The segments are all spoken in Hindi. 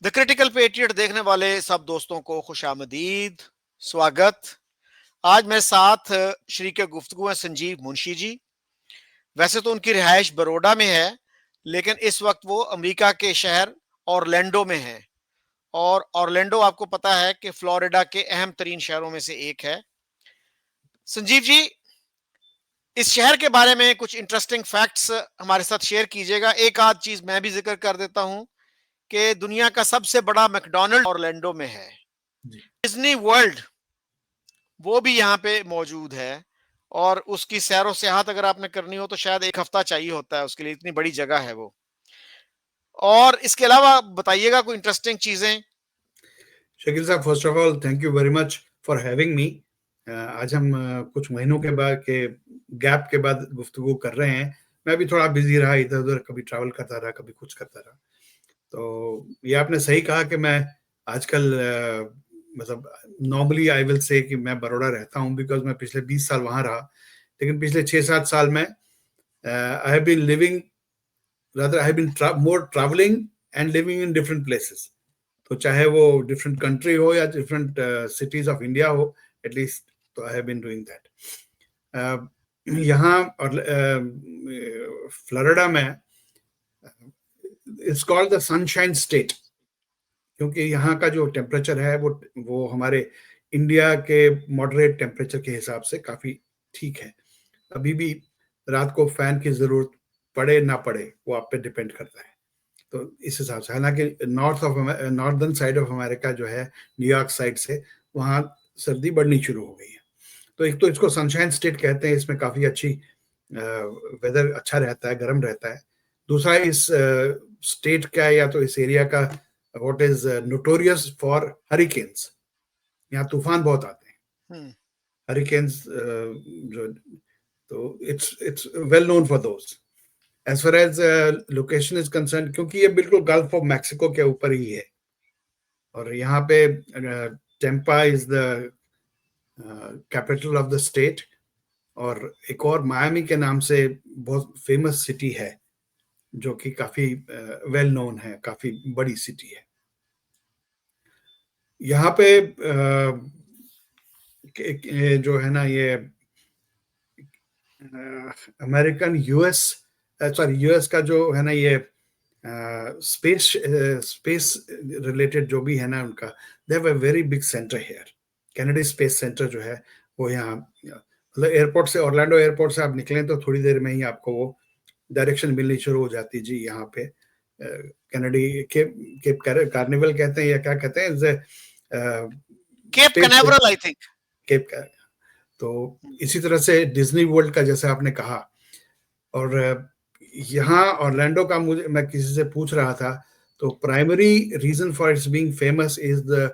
द क्रिटिकल पेट्रियट देखने वाले सब दोस्तों को खुशामदीद, स्वागत। आज मेरे साथ शरीक गुफ्तगू हैं संजीव मुंशी जी। वैसे तो उनकी रिहाइश बरोडा में है, लेकिन इस वक्त वो अमेरिका के शहर ऑरलैंडो में है। और ऑरलैंडो आपको पता है कि फ्लोरिडा के अहम तरीन शहरों में से एक है। संजीव जी, इस शहर के बारे में कुछ इंटरेस्टिंग फैक्ट्स हमारे साथ शेयर कीजिएगा। एक आध चीज मैं भी जिक्र कर देता हूं कि दुनिया का सबसे बड़ा मैकडोनल्ड ऑरलैंडो में है। जी। डिज्नी वर्ल्ड वो भी यहाँ पे मौजूद है, और उसकी सैरो सियाहत अगर आपने करनी हो तो शायद एक हफ्ता चाहिए होता है उसके लिए, इतनी बड़ी जगह है वो। और इसके अलावा बताइएगा कोई इंटरेस्टिंग चीजें। शकील साहब, first of all thank you very much for having me. आज हम कुछ महीनों के बाद के गैप के बाद गुफ्तगू कर रहे हैं। मैं भी थोड़ा बिजी रहा, इधर उधर कभी ट्रैवल करता रहा, कभी कुछ करता रहा। तो ये आपने सही कहा कि मैं आजकल मतलब नॉर्मली आई विल से कि मैं बड़ौदा रहता हूँ, बिकॉज मैं पिछले 20 साल वहाँ रहा। लेकिन पिछले 6-7 साल में I have been living, rather I have been more traveling and living in different places. तो चाहे वो डिफरेंट कंट्री हो या डिफरेंट सिटीज ऑफ इंडिया हो, एटलीस्ट तो I have been doing that. यहाँ और फ्लोरिडा में it's called the sunshine state, क्योंकि यहाँ का जो टेम्परेचर है वो हमारे इंडिया के मॉडरेट टेम्परेचर के हिसाब से काफी ठीक है। अभी भी रात को फैन की जरूरत पड़े ना पड़े वो आप पे डिपेंड करता है। तो इस हिसाब से, हालांकि नॉर्दर्न साइड ऑफ अमेरिका जो है, न्यूयॉर्क साइड से, वहाँ सर्दी बढ़नी शुरू हो गई है। तो एक तो इसको सनशाइन स्टेट कहते हैं, इसमें काफ़ी अच्छी वेदर अच्छा रहता है, गर्म रहता है। दूसरा, इस स्टेट का या तो इस एरिया का what is notorious for hurricanes. यहाँ तूफान बहुत आते हैं, हरिकेन्स जो, तो इट्स वेल नोन फॉर दोस्त। As far as location is concern, क्योंकि ये बिल्कुल गल्फ ऑफ मैक्सिको के ऊपर ही है, और यहाँ पे Tampa is the capital of the state, और एक और मायामी के नाम से बहुत फेमस सिटी है जो कि काफी वेल नोन है, काफी बड़ी सिटी है। यहाँ पे जो है ना, ये अमेरिकन यूएस का जो है ना, ये स्पेस रिलेटेड जो भी है ना उनका, they have a very big centre here. Kennedy space centre जो है वो यहाँ, मतलब एयरपोर्ट से, ऑरलैंडो एयरपोर्ट से आप निकलें तो थोड़ी देर में ही आपको वो डायरेक्शन मिलनी शुरू हो जाती है। जी, यहाँ पे कैनेडी केप कार्निवल कहते हैं या क्या कहते हैं, केप कनावरल आई थिंक, केप। तो इसी तरह से डिज्नी वर्ल्ड का जैसे आपने कहा, और यहाँ ऑरलैंडो का मैं किसी से पूछ रहा था, तो primary reason for its being famous is the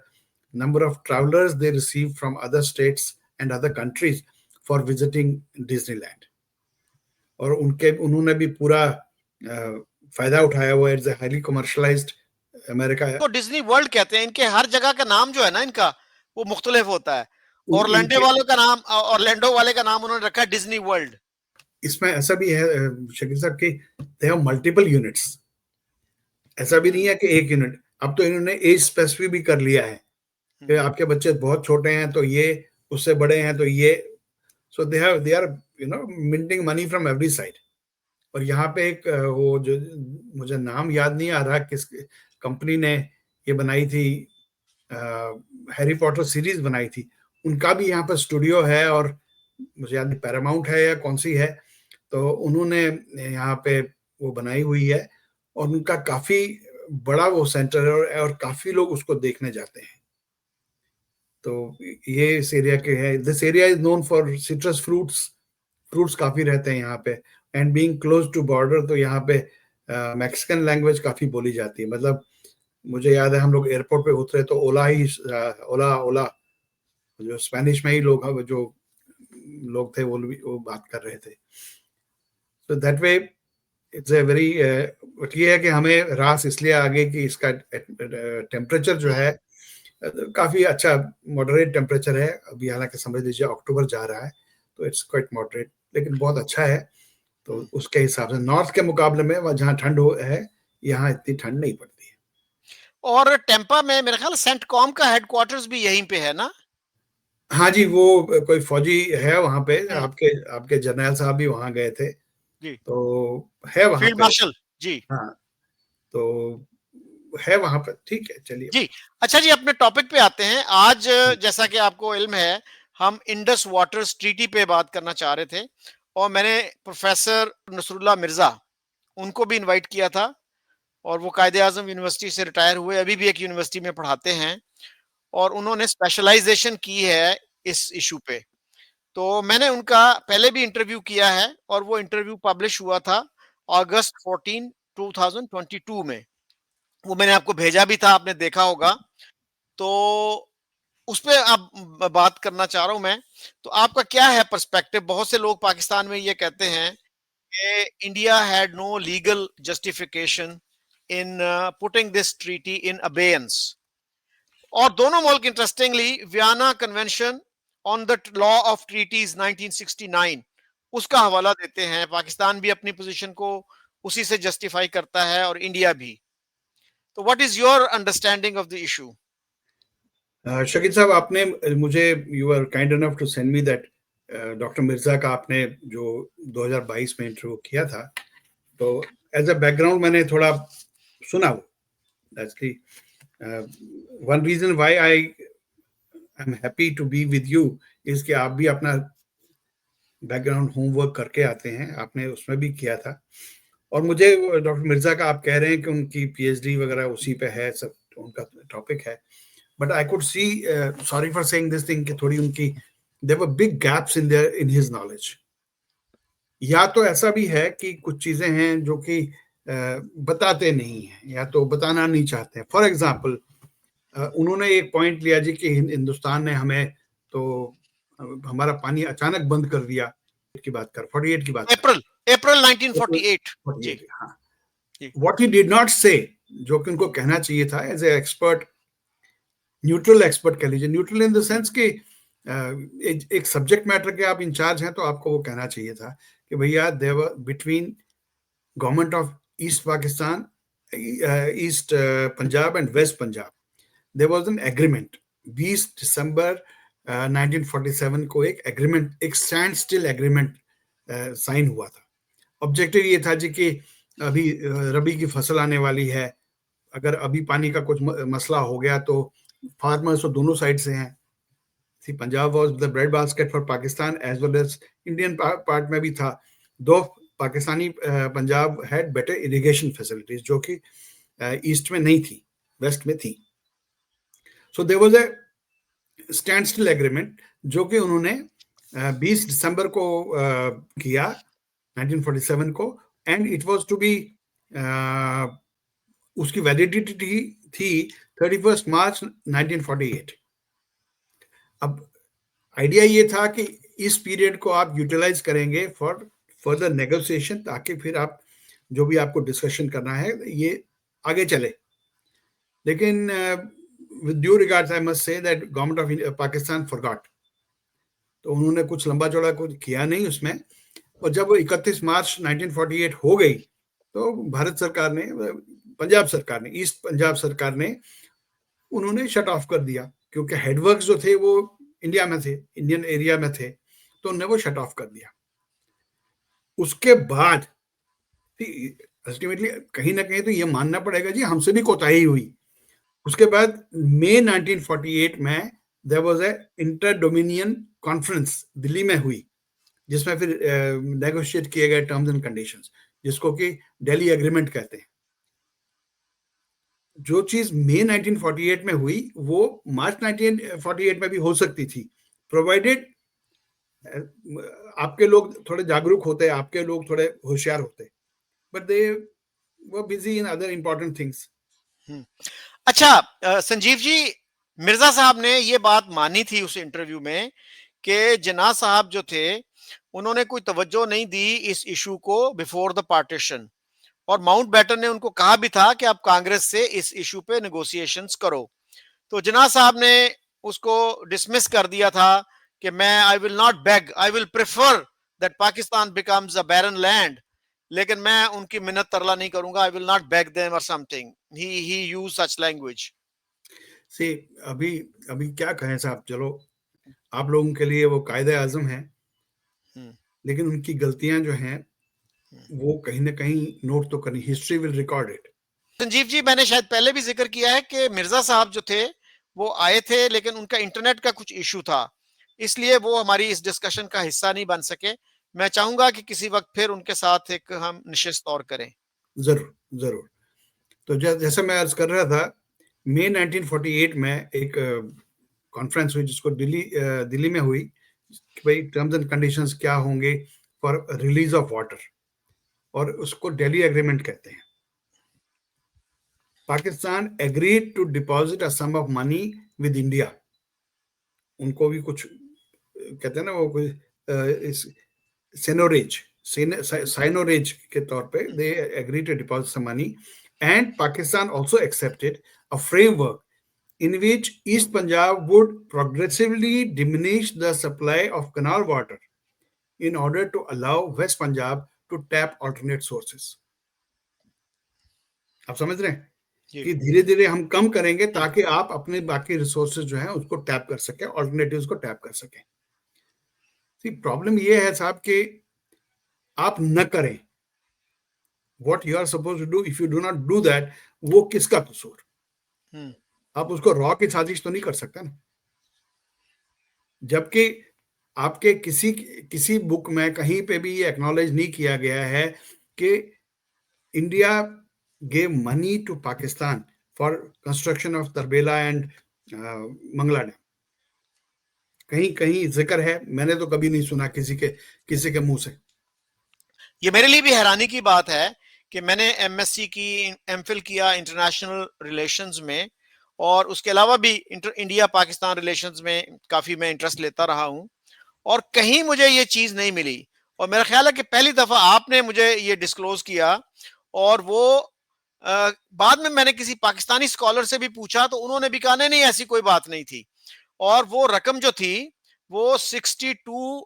number of travellers they receive from other states and other countries for visiting Disneyland. और उन्होंने भी पूरा फायदा उठाया हुआ। इट्स हाईली कमर्शलाइज्ड अमेरिका है। तो डिज्नी वर्ल्ड कहते हैं। इनके हर जगह का नाम जो है ना इनका, वो मुख्तलिफ होता है। ऑरलैंडो वालों का नाम, ऑरलैंडो वाले का नाम उन्होंने रखा है डिज्नी वर्ल्ड। इसमें ऐसा भी है शकील साहब कि दे हैव मल्टीपल यूनिट्स। ऐसा भी नहीं है कि एक यूनिट। अब तो इन्होंने एज स्पेसिफिक भी कर लिया है कि आपके बच्चे बहुत छोटे हैं तो ये, उससे बड़े हैं तो ये। So they are minting money from every side. और यहाँ पे एक वो जो, मुझे नाम याद नहीं आ रहा किस कंपनी ने ये बनाई थी, हैरी पॉटर सीरीज बनाई थी, उनका भी यहाँ पर स्टूडियो है। और मुझे याद नहीं पैरामाउंट है या कौन सी है, तो उन्होंने यहाँ पे वो बनाई हुई है, और उनका काफी बड़ा वो सेंटर है, और काफी लोग उसको देखने जाते हैं। तो ये इस एरिया के है। This area is known for citrus fruits काफी रहते हैं यहाँ पे, and being close to border, तो यहाँ पे मैक्सिकन लैंग्वेज काफी बोली जाती है। मतलब मुझे याद है हम लोग एयरपोर्ट पे उतरे तो ओला ओला जो स्पेनिश में ही जो लोग थे वो बात कर रहे थे। तो that way it's a very, ये है कि हमें रास इसलिए आगे कि इसका टेम्परेचर जो है काफी अच्छा मॉडरेट टेम्परेचर है अभी। हालांकि समझ लीजिए अक्टूबर जा रहा है, तो इट्स क्वाइट मॉडरेट, लेकिन बहुत अच्छा है। तो उसके हिसाब से नॉर्थ के मुकाबले में जहाँ ठंड है, यहाँ इतनी ठंड नहीं पड़ती है। और टेम्पा में मेरे ख्याल सेंटकॉम का हेडक्वार्टर्स भी यहीं पे है ना? हाँ जी, वो कोई फौजी है वहां पे, हम्म, आपके आपके जर्नैल साहब भी वहां गए थे, जी, तो है वहां फील्ड पे। मार्शल जी। हाँ, तो है वहां पर, ठीक है, चलिए। जी, अच्छा जी, अपने टॉपिक पे आते हैं। आज जैसा कि आपको इल्म है, हम इंडस वाटर्स ट्रीटी पे बात करना चाह रहे थे, और मैंने प्रोफेसर नसरुल्लाह मिर्जा उनको भी इनवाइट किया था, और वो कायदे आजम यूनिवर्सिटी से रिटायर हुए, अभी भी एक यूनिवर्सिटी में पढ़ाते हैं, और उन्होंने स्पेशलाइजेशन की है इस इशू पे। तो मैंने उनका पहले भी इंटरव्यू किया है, और वो इंटरव्यू पब्लिश हुआ था अगस्त 14 2022 में। वो मैंने आपको भेजा भी था, आपने देखा होगा। तो उस पे आप बात करना चाह रहा हूं मैं। तो आपका क्या है पर्सपेक्टिव? बहुत से लोग पाकिस्तान में ये कहते हैं कि India had no legal justification in putting this treaty in abeyance, और दोनों मुल्क interestingly Vienna convention on the law of treaties 1969 उसका हवाला देते हैं। पाकिस्तान भी अपनी पोजीशन को उसी से जस्टिफाई करता है, और इंडिया भी। तो what is your understanding of the issue? Shakeel sahab, आपने मुझे, you are kind enough to send me that doctor Mirza का आपने जो 2022 में इंटरव्यू किया था, तो एज अ बैकग्राउंड मैंने थोड़ा सुना वो। That's the one reason why I am happy to be with you, is कि आप भी अपना बैकग्राउंड होमवर्क करके आते हैं, आपने उसमें भी किया था। और मुझे डॉक्टर मिर्जा का, आप कह रहे हैं कि उनकी पीएचडी वगैरह उसी पे है, सब उनका टॉपिक है, but I could see, sorry for saying this thing, कि थोड़ी उनकी there were big gaps in there in his knowledge. या तो ऐसा भी है कि कुछ चीजें हैं जो कि बताते नहीं हैं, या तो बताना नहीं चाहते हैं। फॉर एग्जाम्पल, उन्होंने एक पॉइंट लिया जी कि हिंदुस्तान ने हमें, तो हमारा पानी अचानक बंद कर दिया, की बात कर 48 की बात अप्रैल अप्रैल कर 1948। जी 48, हाँ। जी। What he did not say, जो कि उनको कहना चाहिए था as a expert, neutral expert कह लीजिए, न्यूट्रल इन द सेंस कि एक सब्जेक्ट मैटर के आप इंचार्ज हैं, तो आपको वो कहना चाहिए था कि भैया, देवर between government of east Pakistan, east Punjab and west Punjab, there was an agreement. 20 दिसंबर 1947 को एक एग्रीमेंट, एक स्टैंड स्टिल एग्रीमेंट साइन हुआ था। ऑब्जेक्टिव ये था जी कि अभी रबी की फसल आने वाली है, अगर अभी पानी का कुछ मसला हो गया तो फार्मर्स तो दोनों साइड से हैं। See, Punjab was the bread basket for Pakistan as well as Indian part में भी था। दो Pakistani Punjab had better irrigation facilities, जो कि ईस्ट में नहीं थी, वेस्ट में थी। So there was a stand still agreement, जो कि उन्होंने 20 दिसंबर को किया 1947 को, and it was to be, उसकी वैलिडिटी थी 31 मार्च 1948। अब आइडिया ये था कि इस पीरियड को आप यूटिलाइज करेंगे फॉर फर्दर नेगोशिएशन, ताकि फिर आप जो भी आपको डिस्कशन करना है ये आगे चले। लेकिन with due regards I must say that government of Pakistan forgot, तो उन्होंने कुछ लंबा चौड़ा कुछ किया नहीं उसमें। और जब 31 मार्च 1948 हो गई, तो भारत सरकार ने, पंजाब सरकार ने, ईस्ट पंजाब सरकार ने, उन्होंने शट ऑफ कर दिया, क्योंकि हेडवर्क्स जो थे वो इंडिया में थे, इंडियन एरिया में थे, तो उन्होंने वो शट ऑफ कर दिया। उसके बाद अल्टीमेटली कहीं ना कहीं तो ये मानना पड़ेगा जी, हमसे भी कोताही हुई। उसके बाद मई 1948 में there was a inter dominion conference Delhi में हुई, जिसमें फिर नेगोशिएट किए गए टर्म्स एंड कंडीशंस, जिसको कि दिल्ली एग्रीमेंट कहते हैं। जो चीज मई 1948 में हुई, वो मार्च 1948 में भी हो सकती थी, प्रोवाइडेड आपके लोग थोड़े जागरूक होते, आपके लोग थोड़े होशियार होते, but they were busy in other important things. अच्छा, संजीव जी, मिर्जा साहब ने ये बात मानी थी उस इंटरव्यू में कि जिन्ना साहब जो थे, उन्होंने कोई तवज्जो नहीं दी इस इशू को बिफोर द पार्टीशन, और माउंट बैटन ने उनको कहा भी था कि आप कांग्रेस से इस इशू पे नेगोशिएशंस करो। तो जिन्ना साहब ने उसको डिसमिस कर दिया था कि मैं, I will not beg, I will prefer that Pakistan becomes a barren land, लेकिन मैं उनकी मिन्नत तरला नहीं करूंगा. I will not beg them और something. He use such language. See अभी अभी क्या कहें साहब, चलो आप लोगों के लिए वो कायदे आजम है, लेकिन उनकी गलतियां जो हैं वो कहीं ना कहीं नोट तो करनी, history will record it. Sanjeev ji, मैंने शायद पहले भी जिक्र किया है कि मिर्जा साहब जो थे वो आए थे, लेकिन उनका इंटरनेट का कुछ इशू था, इसलिए वो हमारी इस डिस्कशन का हिस्सा नहीं बन सके. मैं चाहूंगा कि किसी वक्त फिर उनके साथ एक हम निशिस्त तौर करें. जरूर जरूर. तो जैसे मैं अर्ज कर रहा था, मई 1948 में एक कॉन्फ्रेंस हुई जिसको दिल्ली में हुई कि भाई टर्म्स एंड कंडीशंस क्या होंगे फॉर रिलीज ऑफ वाटर, और उसको दिल्ली एग्रीमेंट कहते हैं. Pakistan agreed to deposit a sum of money with India. उनको भी कुछ कहते हैं ना, वो कोई सेनोरेज साइनोरेज के तौर पे they agree to deposit sum money, and Pakistan also accepted a framework in which East Punjab would progressively diminish the supply of canal water in order to allow West Punjab to tap alternate sources. आप समझ रहे हैं कि धीरे धीरे हम कम करेंगे ताकि आप अपने बाकी रिसोर्सेज जो हैं उसको टैप कर सकें, ऑल्टरनेटिव्स को टैप कर सकें. प्रॉब्लम ये है साहब कि आप न करें what you are supposed to do. if you do not do that, वो किसका कसूर? आप उसको रॉ की साजिश तो नहीं कर सकते ना, जबकि आपके किसी बुक में कहीं पे भी ये एक्नॉलेज नहीं किया गया है कि India gave money to Pakistan for construction of Tarbela and Mangla dam. कहीं कहीं जिक्र है, मैंने तो कभी नहीं सुना किसी के मुंह से. ये मेरे लिए भी हैरानी की बात है कि मैंने एमएससी की, एमफिल किया इंटरनेशनल रिलेशंस में, और उसके अलावा भी इंडिया पाकिस्तान रिलेशंस में काफी मैं इंटरेस्ट लेता रहा हूं, और कहीं मुझे ये चीज नहीं मिली. और मेरा ख्याल है कि पहली दफा आपने मुझे ये डिस्क्लोज किया, और वो बाद में मैंने किसी पाकिस्तानी स्कॉलर से भी पूछा तो उन्होंने भी कहा नहीं ऐसी कोई बात नहीं थी. और वो रकम जो थी वो 62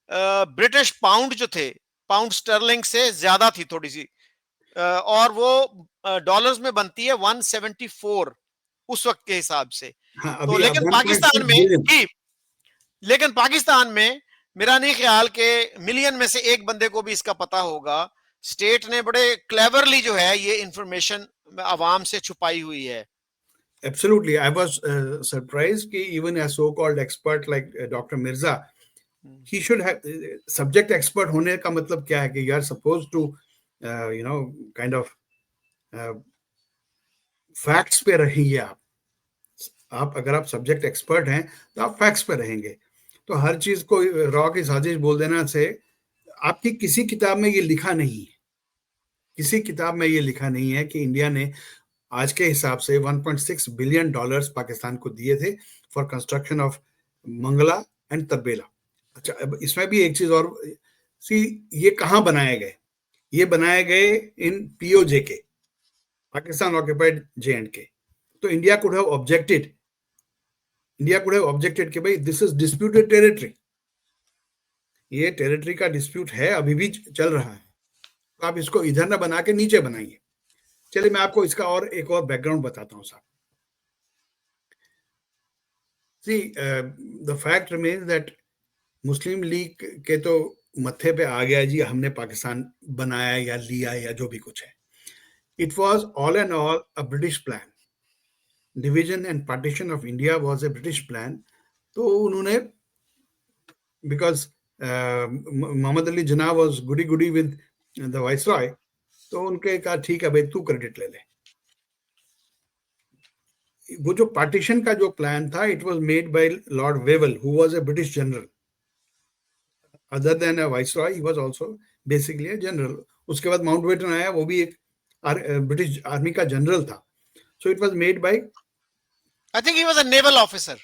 ब्रिटिश पाउंड जो थे, पाउंड स्टर्लिंग से ज्यादा थी थोड़ी सी, और वो डॉलर्स में बनती है 174 उस वक्त के हिसाब से. हाँ, तो अभी लेकिन 1.6 पाकिस्तान में बिलियन. ही, लेकिन पाकिस्तान में मेरा नहीं ख्याल के मिलियन में से एक बंदे को भी इसका पता होगा. स्टेट ने बड़े क्लेवरली जो है ये इंफॉर्मेशन आवाम से छुपाई हुई है. Absolutely. I was surprised कि even a so-called expert like Dr. Mirza, he should have subject expert होने का मतलब क्या है कि you are supposed to kind of facts पे रहिए आप अगर आप सब्जेक्ट एक्सपर्ट हैं तो आप फैक्ट्स पे रहेंगे. तो हर चीज को रॉ की साजिश बोल देना से, आपकी किसी किताब में ये लिखा नहीं है, किसी किताब में ये लिखा नहीं है कि इंडिया ने आज के हिसाब से 1.6 बिलियन डॉलर्स पाकिस्तान को दिए थे for construction of Mangla and Tarbela. अच्छा, अब इसमें भी एक चीज और, ये कहाँ बनाए गए? ये बनाए गए इन पीओजे के, पाकिस्तान ऑक्यूपाइड जे.एंड.के. तो इंडिया कुड हैव ऑब्जेक्टेड, कि भाई दिस इज डिस्प्यूटेड टेरिटरी, ये टेरिटरी का डिस्प्यूट है, अभी भी चल रहा है, तो आप इसको इधर ना बना के नीचे बनाइए. चलिए मैं आपको इसका एक और बैकग्राउंड बताता हूं साहब. The fact remains that Muslim league के तो मत्थे पे आ गया जी, हमने पाकिस्तान बनाया या लिया या जो भी कुछ है. It was all and all a British plan. Division and partition of India was a British plan. तो उन्होंने, because Mohammad Ali Jinnah was goody goody with the viceroy, तो उनके कहा ठीक है भाई तू क्रेडिट ले ले. वो जो पार्टीशन का जो प्लान था, it was made by Lord Wavell, who was a British general. Other than a viceroy, he was also basically a general. उसके बाद माउंटबेटन आया, वो भी एक ब्रिटिश आर्मी का जनरल था. So it was made by, I think he was a naval officer.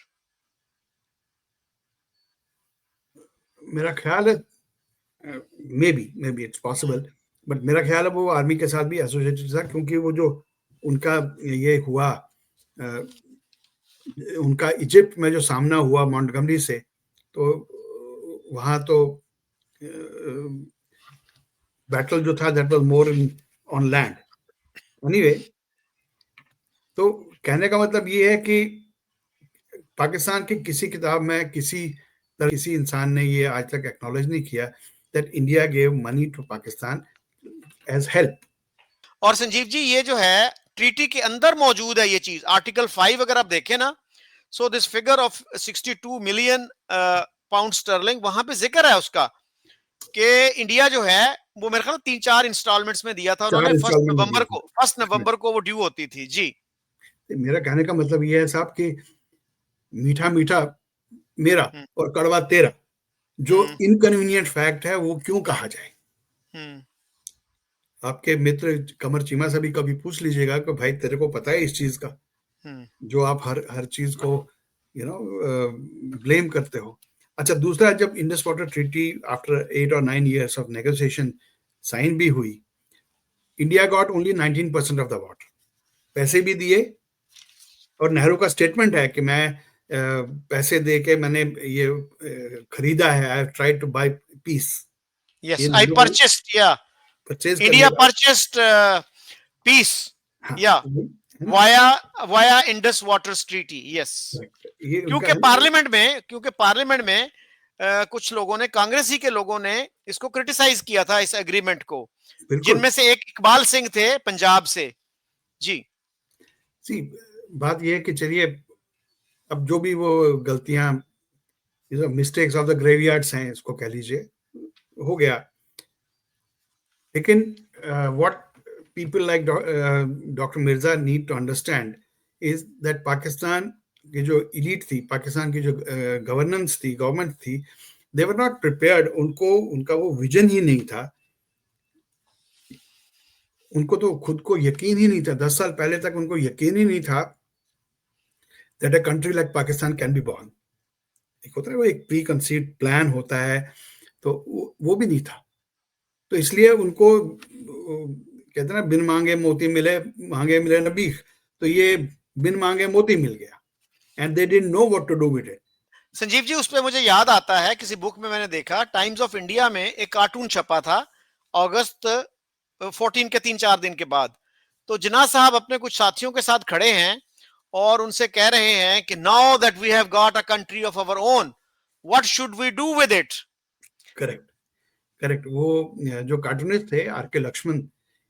मेरा ख्याल है, may be it's possible, but मेरा ख्याल है वो आर्मी के साथ भी एसोसिएटेड था, क्योंकि वो जो उनका ये हुआ, उनका इजिप्ट में जो सामना हुआ मॉन्टगमरी से, तो वहां तो बैटल जो था that was more on land. Anyway, तो कहने का मतलब ये है कि पाकिस्तान की किसी किताब में किसी इंसान ने ये आज तक एक्नॉलेज नहीं किया that India gave money to Pakistan as help. और संजीव जी ये जो है ट्रीटी के अंदर मौजूद है ये चीज, आर्टिकल 5 अगर आप देखें ना, so this figure of 62 million pound sterling, वहां पे जिक्र है उसका कि इंडिया जो है वो मेरे ख्याल 3-4 इंस्टॉलमेंट्स में दिया था उन्होंने, 4 इंस्टॉलमेंट में दिए थे। फर्स्ट नवंबर को वो ड्यू होती थी जी। मेरा कहने का मतलब ये है साहब कि मीठा मीठा मेरा हम्म, और कड़वा तेरा, जो हम्म, इनकन्वीनियंट फैक्ट है वो क्यों कहा जाए। हम्म, आपके मित्र कमर चीमा से भी कभी पूछ लीजिएगा कि भाई तेरे को पता है इस चीज का, हम्म, जो आप हर हर चीज को ब्लेम करते हो। अच्छा, दूसरा, जब Indus water treaty after 8 or 9 years of negotiation sign भी हुई, India got only 19% of the water. पैसे भी दिए, और नेहरू का स्टेटमेंट है कि मैं पैसे दे के मैंने ये खरीदा है, I have tried to buy peace. Yes ये आई नेहरू ने परचेस्ड या परचेज करने इंडिया का। परचेस्ड पीस हाँ, या है ना। Via via Indus water treaty, yes. ये उनका क्योंकि है ना। पार्लियामेंट में कुछ लोगों ने, कांग्रेसी के लोगों ने इसको क्रिटिसाइज किया था इस एग्रीमेंट को, बिल्कुल। जिनमें से एक इकबाल सिंह थे पंजाब से जी। सी, बात ये है कि चलिए, अब जो भी वो गलतियां, मिस्टेक्स ऑफ द ग्रेवयार्ड्स हैं, इसको कह लीजिए, हो गया। लेकिन what people like doctor Mirza need to understand is that Pakistan की जो इलीट थी, पाकिस्तान की जो गवर्नेंस थी, गवर्नमेंट थी, दे वर नॉट प्रिपेयर्ड। उनका वो विजन ही नहीं था। उनको तो खुद को यकीन ही नहीं था, 10 साल पहले तक उनको यकीन ही नहीं था that a country like Pakistan can be born. एक होता है वो, एक प्री कंसीव्ड प्लान होता है, तो वो भी नहीं था। तो इसलिए उनको कहते हैं ना, बिन मांगे मोती मिले, मांगे मिले न भीख। तो ये बिन मांगे मोती मिल गया, and they didn't know what to do with it. Sanjeev ji उस पे मुझे याद आता है, किसी बुक में मैंने देखा, टाइम्स ऑफ इंडिया में एक कार्टून छपा था अगस्त 14 के 3-4 दिन के बाद। तो जिन्ना साहब अपने कुछ साथियों के साथ खड़े हैं और उनसे कह रहे हैं कि now that we have got a country of our own, what should we do with it. Correct, correct. वो जो कार्टूनिस्ट थे, R K Laxman,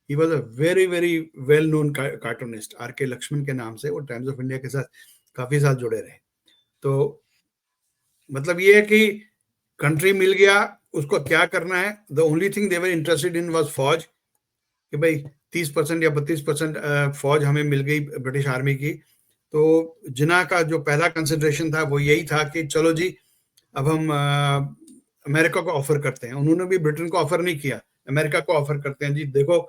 he was a very very well known cartoonist. R K Laxman के नाम से वो टाइम्स ऑफ इंडिया के साथ काफी साल जुड़े रहे। तो मतलब ये है कि कंट्री मिल गया, उसको क्या करना है, the only thing they were interested in was फौज, कि भाई 30% या 32% फौज हमें मिल गई ब्रिटिश आर्मी की। तो जिन्ना का जो पहला कंसिडरेशन था वो यही था कि चलो जी, अब हम अमेरिका को ऑफर करते हैं। उन्होंने भी ब्रिटेन को ऑफर नहीं किया, अमेरिका को ऑफर करते हैं, जी देखो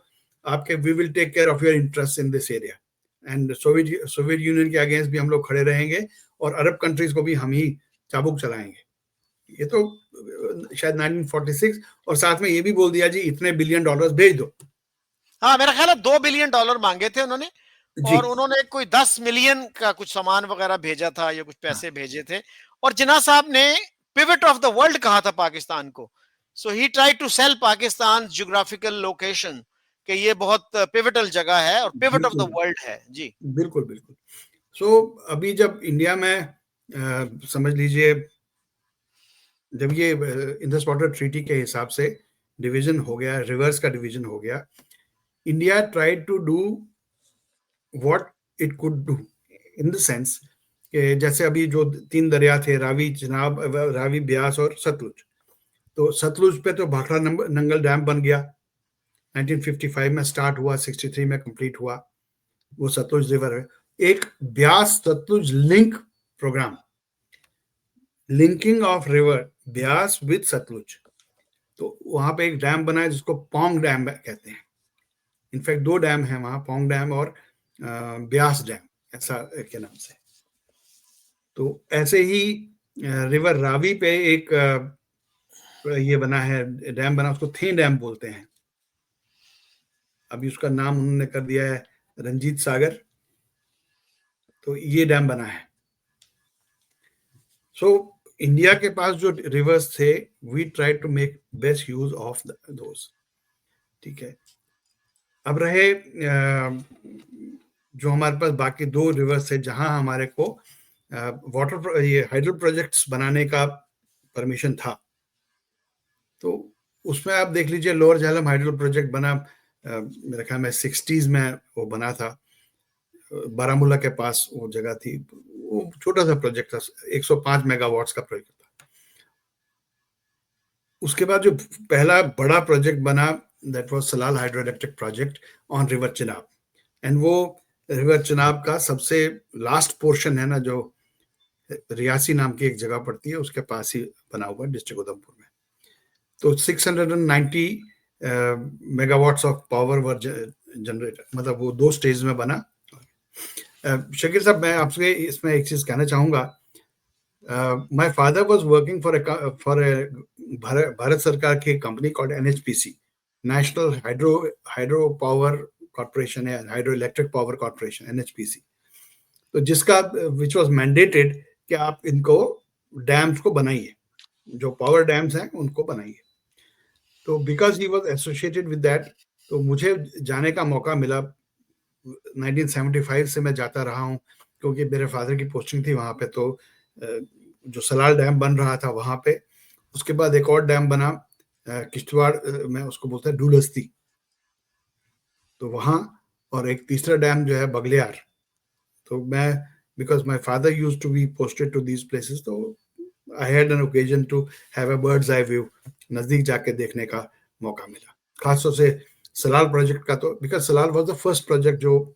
आपके, we will take care of your interest in this area, and Soviet Union के अगेंस्ट भी हम लोग खड़े रहेंगे, और अरब कंट्रीज को भी हम ही चाबुक चलाएंगे। ये तो शायद 1946, और साथ में ये भी बोल दिया जी इतने बिलियन डॉलर्स भेज दो। हाँ मेरा ख्याल है $2 बिलियन मांगे थे उन्होंने, जी। और उन्होंने कोई 10 मिलियन का कुछ सामान वगैरह भेजा था या कुछ हाँ, पैसे भेजे थे। और जिन्ना साहब ने पिवट ऑफ द वर्ल्ड कहा था पाकिस्तान को। So he tried to sell Pakistan geographical location, कि ये बहुत पिवटल जगह है और पिवट ऑफ द बिल्कुल वर्ल्ड है जी। बिल्कुल बिल्कुल। सो अभी जब इंडिया में समझ लीजिए, जब ये इंडस वाटर ट्रीटी के हिसाब से डिवीजन हो गया, रिवर्स का डिवीजन हो गया, India tried to do what it could do, in the sense कि जैसे अभी जो 3 दरिया थे, रावी, चिनाब, रावी, ब्यास और सतलुज। तो सतलुज पे तो भाखड़ा नंगल डैम बन गया, 1955 में स्टार्ट हुआ, 63 में कंप्लीट हुआ। वो सतलुज रिवर है। एक Beas Sutlej link program, linking of river Beas with Sutlej. तो वहां पे एक डैम बना है जिसको पोंग डैम कहते हैं। इनफैक्ट 2 डैम है वहां, पोंग डैम और ब्यास डैम, ऐसा के नाम से। तो ऐसे ही रिवर रावी पे एक ये बना है, डैम बना, उसको थे डैम बोलते हैं। अभी उसका नाम उन्होंने कर दिया है रंजीत सागर। तो ये डैम बना है। सो इंडिया के पास जो रिवर्स थे, we try to make best use of those. ठीक है। अब रहे जो हमारे पास बाकी 2 रिवर्स है जहां हमारे को वाटर ये हाइड्रो प्रोजेक्ट्स बनाने का परमिशन था। तो उसमें आप देख लीजिए लोअर झेलम हाइड्रो प्रोजेक्ट बना, मेरे ख्याल में 60s में वो बना था। बारामूला के पास वो जगह थी, वो छोटा सा प्रोजेक्ट था, 105 मेगावाट्स का प्रोजेक्ट था। उसके बाद जो पहला बड़ा प्रोजेक्ट बना, that was Salal hydro electric project on river Chenab. And वो रिवर चिनाब का सबसे लास्ट पोर्शन है ना, जो रियासी नाम की एक जगह पड़ती है, उसके पास ही बना हुआ डिस्ट्रिक्ट उधमपुर में। तो 690 megawatts of power were generator, मतलब वो 2 स्टेज में बना। शकील साहब, मैं आपसे इसमें एक चीज कहना चाहूंगा। My father was working for Bharat Sarkar की company called NHPC, national hydro power corporation है, hydro electric power corporation, NHPC. तो जिसका विच वाज मैंडेटेड कि आप इनको डैम्स को बनाइए, जो पावर डैम्स हैं उनको बनाइए। तो because he was associated with that, तो मुझे जाने का मौका मिला। 1975 से मैं जाता रहा हूँ, क्योंकि मेरे फादर की पोस्टिंग थी वहां पे। तो जो सलाल डैम बन रहा था वहां पे, उसके बाद एक और डैम बना किश्तवाड़ में, उसको बोलते हैं डूलस्ती, तो वहां, और एक तीसरा डैम जो है बगलियार। तो मैं, because my father used to be posted to these places, तो I had an occasion to have a bird's eye view, नजदीक जाके देखने का मौका मिला। खासतौर से सलाल प्रोजेक्ट का, तो because Salal was the first project जो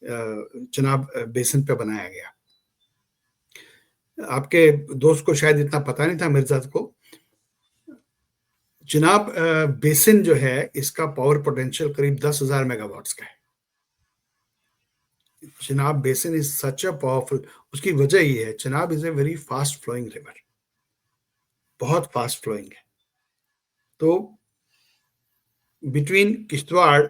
चिनाब बेसिन पे बनाया गया। आपके दोस्त को शायद इतना पता नहीं था, मिर्जा को, चिनाब बेसिन जो है इसका पावर पोटेंशियल करीब 10,000 मेगावाट्स का है। Chenab basin is such a powerful, उसकी वजह ये है, Chenab is a very fast flowing river, बहुत फास्ट फ्लोइंग है। तो बिटवीन किश्तवाड़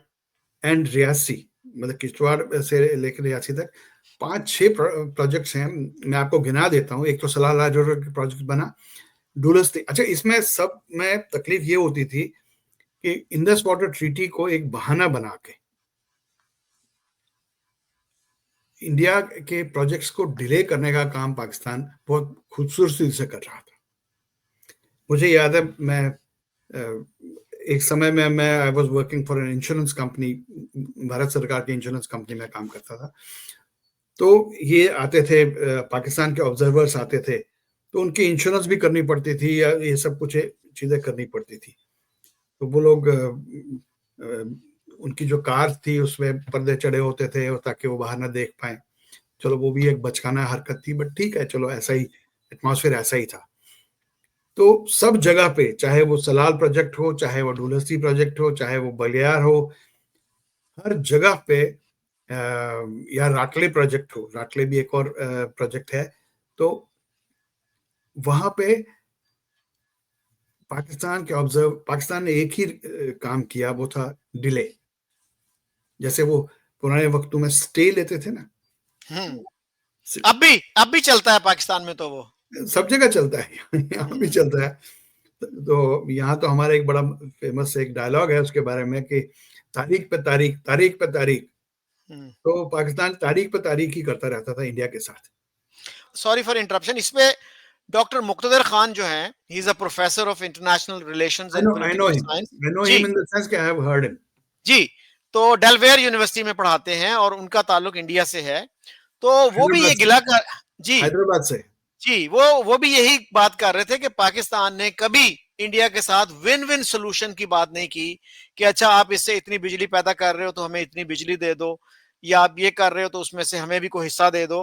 एंड रियासी, मतलब किश्तवाड़ से लेकर रियासी तक 5-6 प्रोजेक्ट्स हैं। मैं आपको गिना देता हूँ। एक तो सलाल हाइड्रो प्रोजेक्ट बना, डुलस्ती। अच्छा, इसमें सब में तकलीफ ये होती थी कि इंडस वाटर ट्रीटी को एक बहाना बना के इंडिया के प्रोजेक्ट्स को डिले करने का काम पाकिस्तान बहुत खूबसूरती से कर रहा था। मुझे याद है, मैं एक समय में मैं I was working for an insurance company, Bharat Sarkar की इंश्योरेंस कंपनी में काम करता था। तो ये आते थे, पाकिस्तान के ऑब्जर्वर्स आते थे, तो उनकी इंश्योरेंस भी करनी पड़ती थी, या ये सब कुछ चीजें करनी पड़ती थी। तो वो लोग, उनकी जो कार थी उसमें पर्दे चढ़े होते थे ताकि वो बाहर ना देख पाए। चलो, वो भी एक बचकाना हरकत थी, बट ठीक है, चलो, ऐसा ही एटमॉस्फेयर ऐसा ही था। तो सब जगह पे, चाहे वो सलाल प्रोजेक्ट हो, चाहे वो डुलस्ती प्रोजेक्ट हो, चाहे वो बलियार हो, हर जगह पे, या राटले प्रोजेक्ट हो, राटले भी एक और प्रोजेक्ट है, तो वहां पे पाकिस्तान ने एक ही काम किया, वो था डिले। जैसे वो पुराने वक्तों में स्टे लेते थे ना, अब भी चलता है पाकिस्तान में, तो वो सब जगह चलता है, यहाँ भी चलता है। तो यहाँ तो हमारा एक बड़ा फेमस एक डायलॉग है उसके बारे में कि तारीख पे तारीख, तारीख पे तारीख। तो पाकिस्तान तारीख पे तारीख ही करता रहता था इंडिया के साथ। सॉरी फॉर इंटरप्शन, इसमें डॉक्टर मुक्तदर खान जो हैं, he is a professor of international relations and I know political him. Science. I know जी him in the sense कि I have heard him. जी, तो डेलवेयर यूनिवर्सिटी में पढ़ाते हैं और उनका ताल्लुक इंडिया से है। तो वो भी ये गिला कर, जी हैदराबाद से, जी, वो भी यही बात कर रहे थे कि पाकिस्तान ने कभी इंडिया के साथ विन विन सोल्यूशन की बात नहीं की कि अच्छा, आप इससे इतनी बिजली पैदा कर रहे हो तो हमें इतनी बिजली दे दो, या आप ये कर रहे हो तो उसमें से हमें भी कोई हिस्सा दे दो।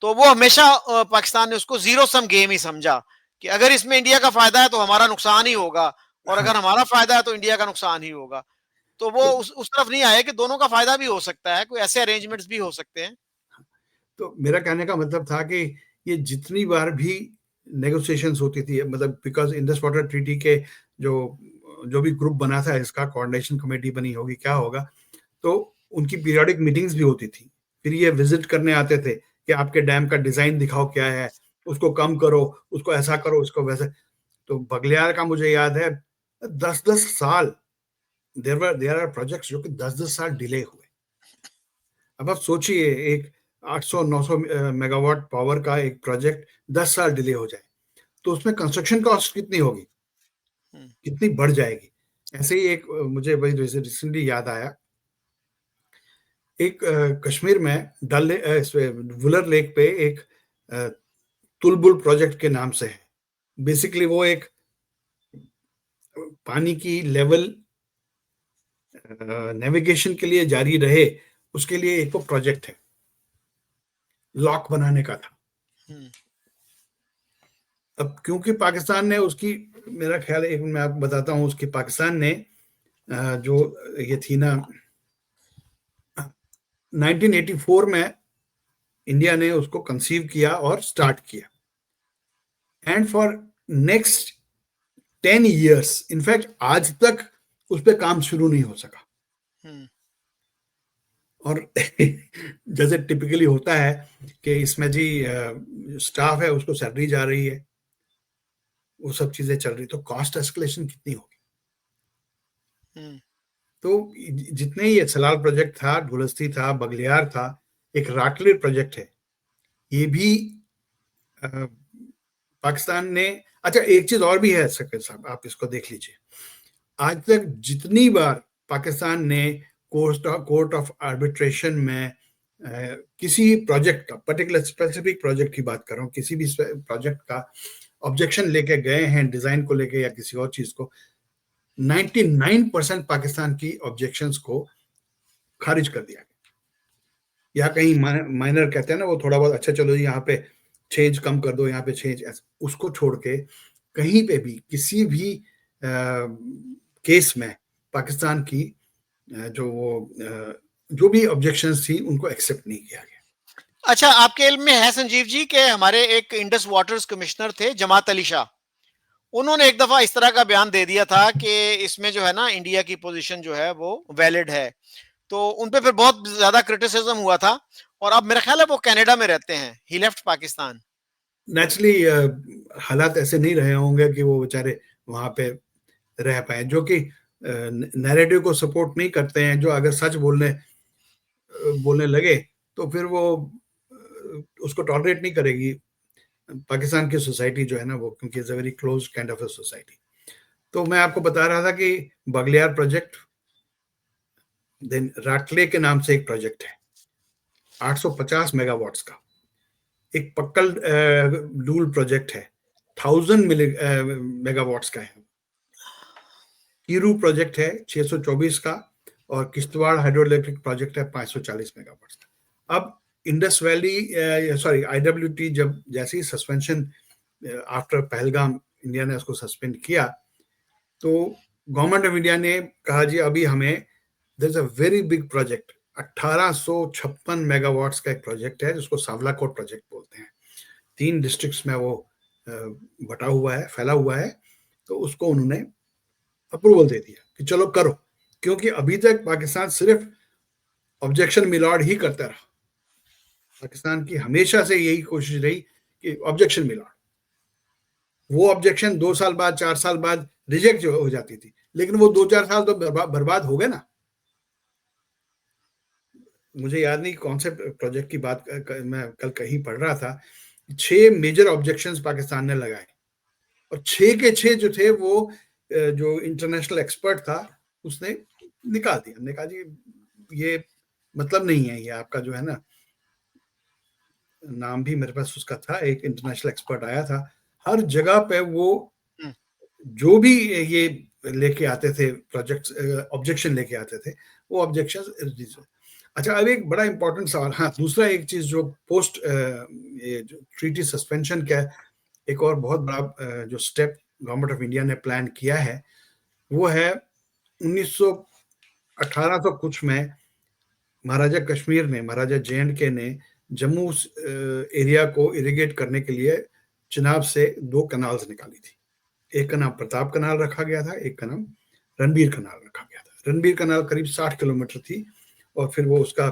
तो वो हमेशा पाकिस्तान ने उसको जीरो सम गेम ही समझा कि अगर इसमें इंडिया का फायदा है तो हमारा नुकसान ही होगा, और हाँ। अगर हमारा फायदा है तो इंडिया का नुकसान ही होगा। तो वो तो, उस तरफ नहीं आए कि दोनों का फायदा भी हो सकता है, कोई ऐसे अरेंजमेंट्स भी हो सकते हैं। तो मेरा कहने का मतलब था कि ये जितनी बार भी नेगोशिएशंस होती थी, मतलब बिकॉज इंडस वाटर ट्रीटी के जो जो भी ग्रुप बना था, इसका कोऑर्डिनेशन कमेटी बनी होगी, क्या होगा, तो उनकी पीरियोडिक मीटिंग्स भी होती थी। फिर ये विजिट करने आते थे कि आपके डैम का डिजाइन दिखाओ क्या है, उसको कम करो, उसको ऐसा करो, उसको वैसा। तो बगलियार का मुझे याद है 10-10 साल देयर आर प्रोजेक्ट्स जो कि 10-10 साल डिले हुए। अब आप सोचिए, एक 800-900 मेगावाट पावर का एक प्रोजेक्ट 10 साल डिले हो जाए, तो उसमें कंस्ट्रक्शन कॉस्ट कितनी होगी, कितनी बढ़ जाएगी। ऐसे ही एक मुझे वही रिसेंटली याद आया, एक कश्मीर में वुलर लेक पे एक तुलबुल प्रोजेक्ट के नाम से है। बेसिकली वो एक पानी की लेवल नेविगेशन के लिए जारी रहे, उसके लिए एक वो प्रोजेक्ट है, लॉक बनाने का था। अब क्योंकि पाकिस्तान ने उसकी, मेरा ख्याल है, एक मैं आपको बताता हूँ, उसकी पाकिस्तान ने जो ये थी ना 1984 में इंडिया ने उसको कंसीव किया और स्टार्ट किया, and for next 10 years, in fact आज तक उस पर काम शुरू नहीं हो सका। और जैसे टिपिकली होता है कि इसमें जी स्टाफ है, उसको सैलरी जा रही है, वो सब चीजें चल रही, तो कॉस्ट एस्केलेशन कितनी होगी। तो जितने ये सलाल प्रोजेक्ट था, ढुलस्ती था, बगलियार था, एक राटले प्रोजेक्ट है, ये भी पाकिस्तान ने। अच्छा, एक चीज और भी है शकील साहब, आप इसको देख लीजिए। आज तक जितनी बार पाकिस्तान ने कोर्ट ऑफ आर्बिट्रेशन में किसी प्रोजेक्ट का, पर्टिकुलर स्पेसिफिक प्रोजेक्ट की बात कर रहा हूँ, किसी भी प्रोजेक्ट का ऑब्जेक्शन लेके गए हैं, डिजाइन को लेके या किसी और चीज को, 99% पाकिस्तान की ऑब्जेक्शंस को खारिज कर दिया गया। या कहीं माइनर कहते हैं ना, वो थोड़ा बहुत, अच्छा चलो यहाँ पे चेंज कम कर दो, यहाँ पे चेंज, उसको छोड़ के कहीं पे भी किसी भी केस में पाकिस्तान की जो भी ऑब्जेक्शंस थी उनको एक्सेप्ट नहीं किया गया। अच्छा, आपके इल्म में है संजीव जी के हमारे एक इंडस वाटर्स कमिश्नर थे जमात अली शाह, उन्होंने एक दफा इस तरह का बयान दे दिया था कि इसमें जो है ना इंडिया की पोजीशन जो है वो वैलिड है, तो उन पे फिर बहुत ज्यादा क्रिटिसिज्म हुआ था, और अब मेरा ख्याल है वो कनाडा में रहते हैं, ही लेफ्ट पाकिस्तान। नेचुरली हालात ऐसे नहीं रहे होंगे कि वो बेचारे वहां पे रह पाए, जो कि नैरेटिव को सपोर्ट नहीं करते हैं, जो अगर सच बोलने लगे तो फिर वो उसको टॉलरेट नहीं करेगी पाकिस्तान की सोसाइटी जो है ना वो, क्योंकि it's a very close kind of a society. तो मैं आपको बता रहा था कि बगलियार प्रोजेक्ट, देन राटले के नाम से एक प्रोजेक्ट है 850 मेगावाट्स का, एक पक्कल डूल प्रोजेक्ट है 1000 मेगावाट्स का है, कीरू प्रोजेक्ट है 624 का, और किश्तवाड़ हाइड्रो इलेक्ट्रिक प्रोजेक्ट है 540 मेगावाट्स का। अब इंडस वैली, सॉरी IWT, जब जैसे ही सस्पेंशन आफ्टर पहलगाम इंडिया ने उसको सस्पेंड किया, तो गवर्नमेंट ऑफ इंडिया ने कहा जी अभी हमें, there is a very big project, 1856 megawatts का एक प्रोजेक्ट है जिसको सावलाकोट प्रोजेक्ट बोलते हैं, 3 डिस्ट्रिक्ट्स में वो बटा हुआ है, फैला हुआ है, तो उसको उन्होंने अप्रूवल दे दिया कि चलो करो, क्योंकि अभी तक पाकिस्तान सिर्फ ऑब्जेक्शन मिलॉर्ड ही करता रहा। पाकिस्तान की हमेशा से यही कोशिश रही कि ऑब्जेक्शन मिलॉर्ड, वो ऑब्जेक्शन 2 साल बाद, 4 साल बाद रिजेक्ट हो जाती थी, लेकिन वो 2-4 साल तो बर्बाद हो गए ना। मुझे याद नहीं कौन से प्रोजेक्ट की बात मैं कल कहीं पढ़ रहा था, 6 मेजर ऑब्जेक्शंस पाकिस्तान ने लगाए, और 6 के 6 जो थे वो जो इंटरनेशनल एक्सपर्ट था उसने निकाल दिया, हमने कहा जी ये मतलब नहीं है, ये आपका जो है ना, नाम भी मेरे पास उसका था, एक इंटरनेशनल एक्सपर्ट आया था, हर जगह पे वो जो भी ये लेके आते थे प्रोजेक्ट्स, ऑब्जेक्शन लेके आते थे, वो ऑब्जेक्शन। अच्छा, अब एक बड़ा इंपॉर्टेंट सवाल, हाँ, दूसरा एक चीज जो पोस्ट ये जो ट्रीटी सस्पेंशन का एक और बहुत बड़ा जो स्टेप गवर्नमेंट ऑफ इंडिया ने प्लान किया है, वो है 1800 कुछ में महाराजा कश्मीर ने, महाराजा JNK ने जम्मू एरिया को इरिगेट करने के लिए चिनाब से 2 कनाल्स निकाली थी। एक का नाम प्रताप कनाल रखा गया था, एक का नाम रणबीर कनाल रखा गया था। रणबीर कनाल करीब 60 किलोमीटर थी, और फिर वो उसका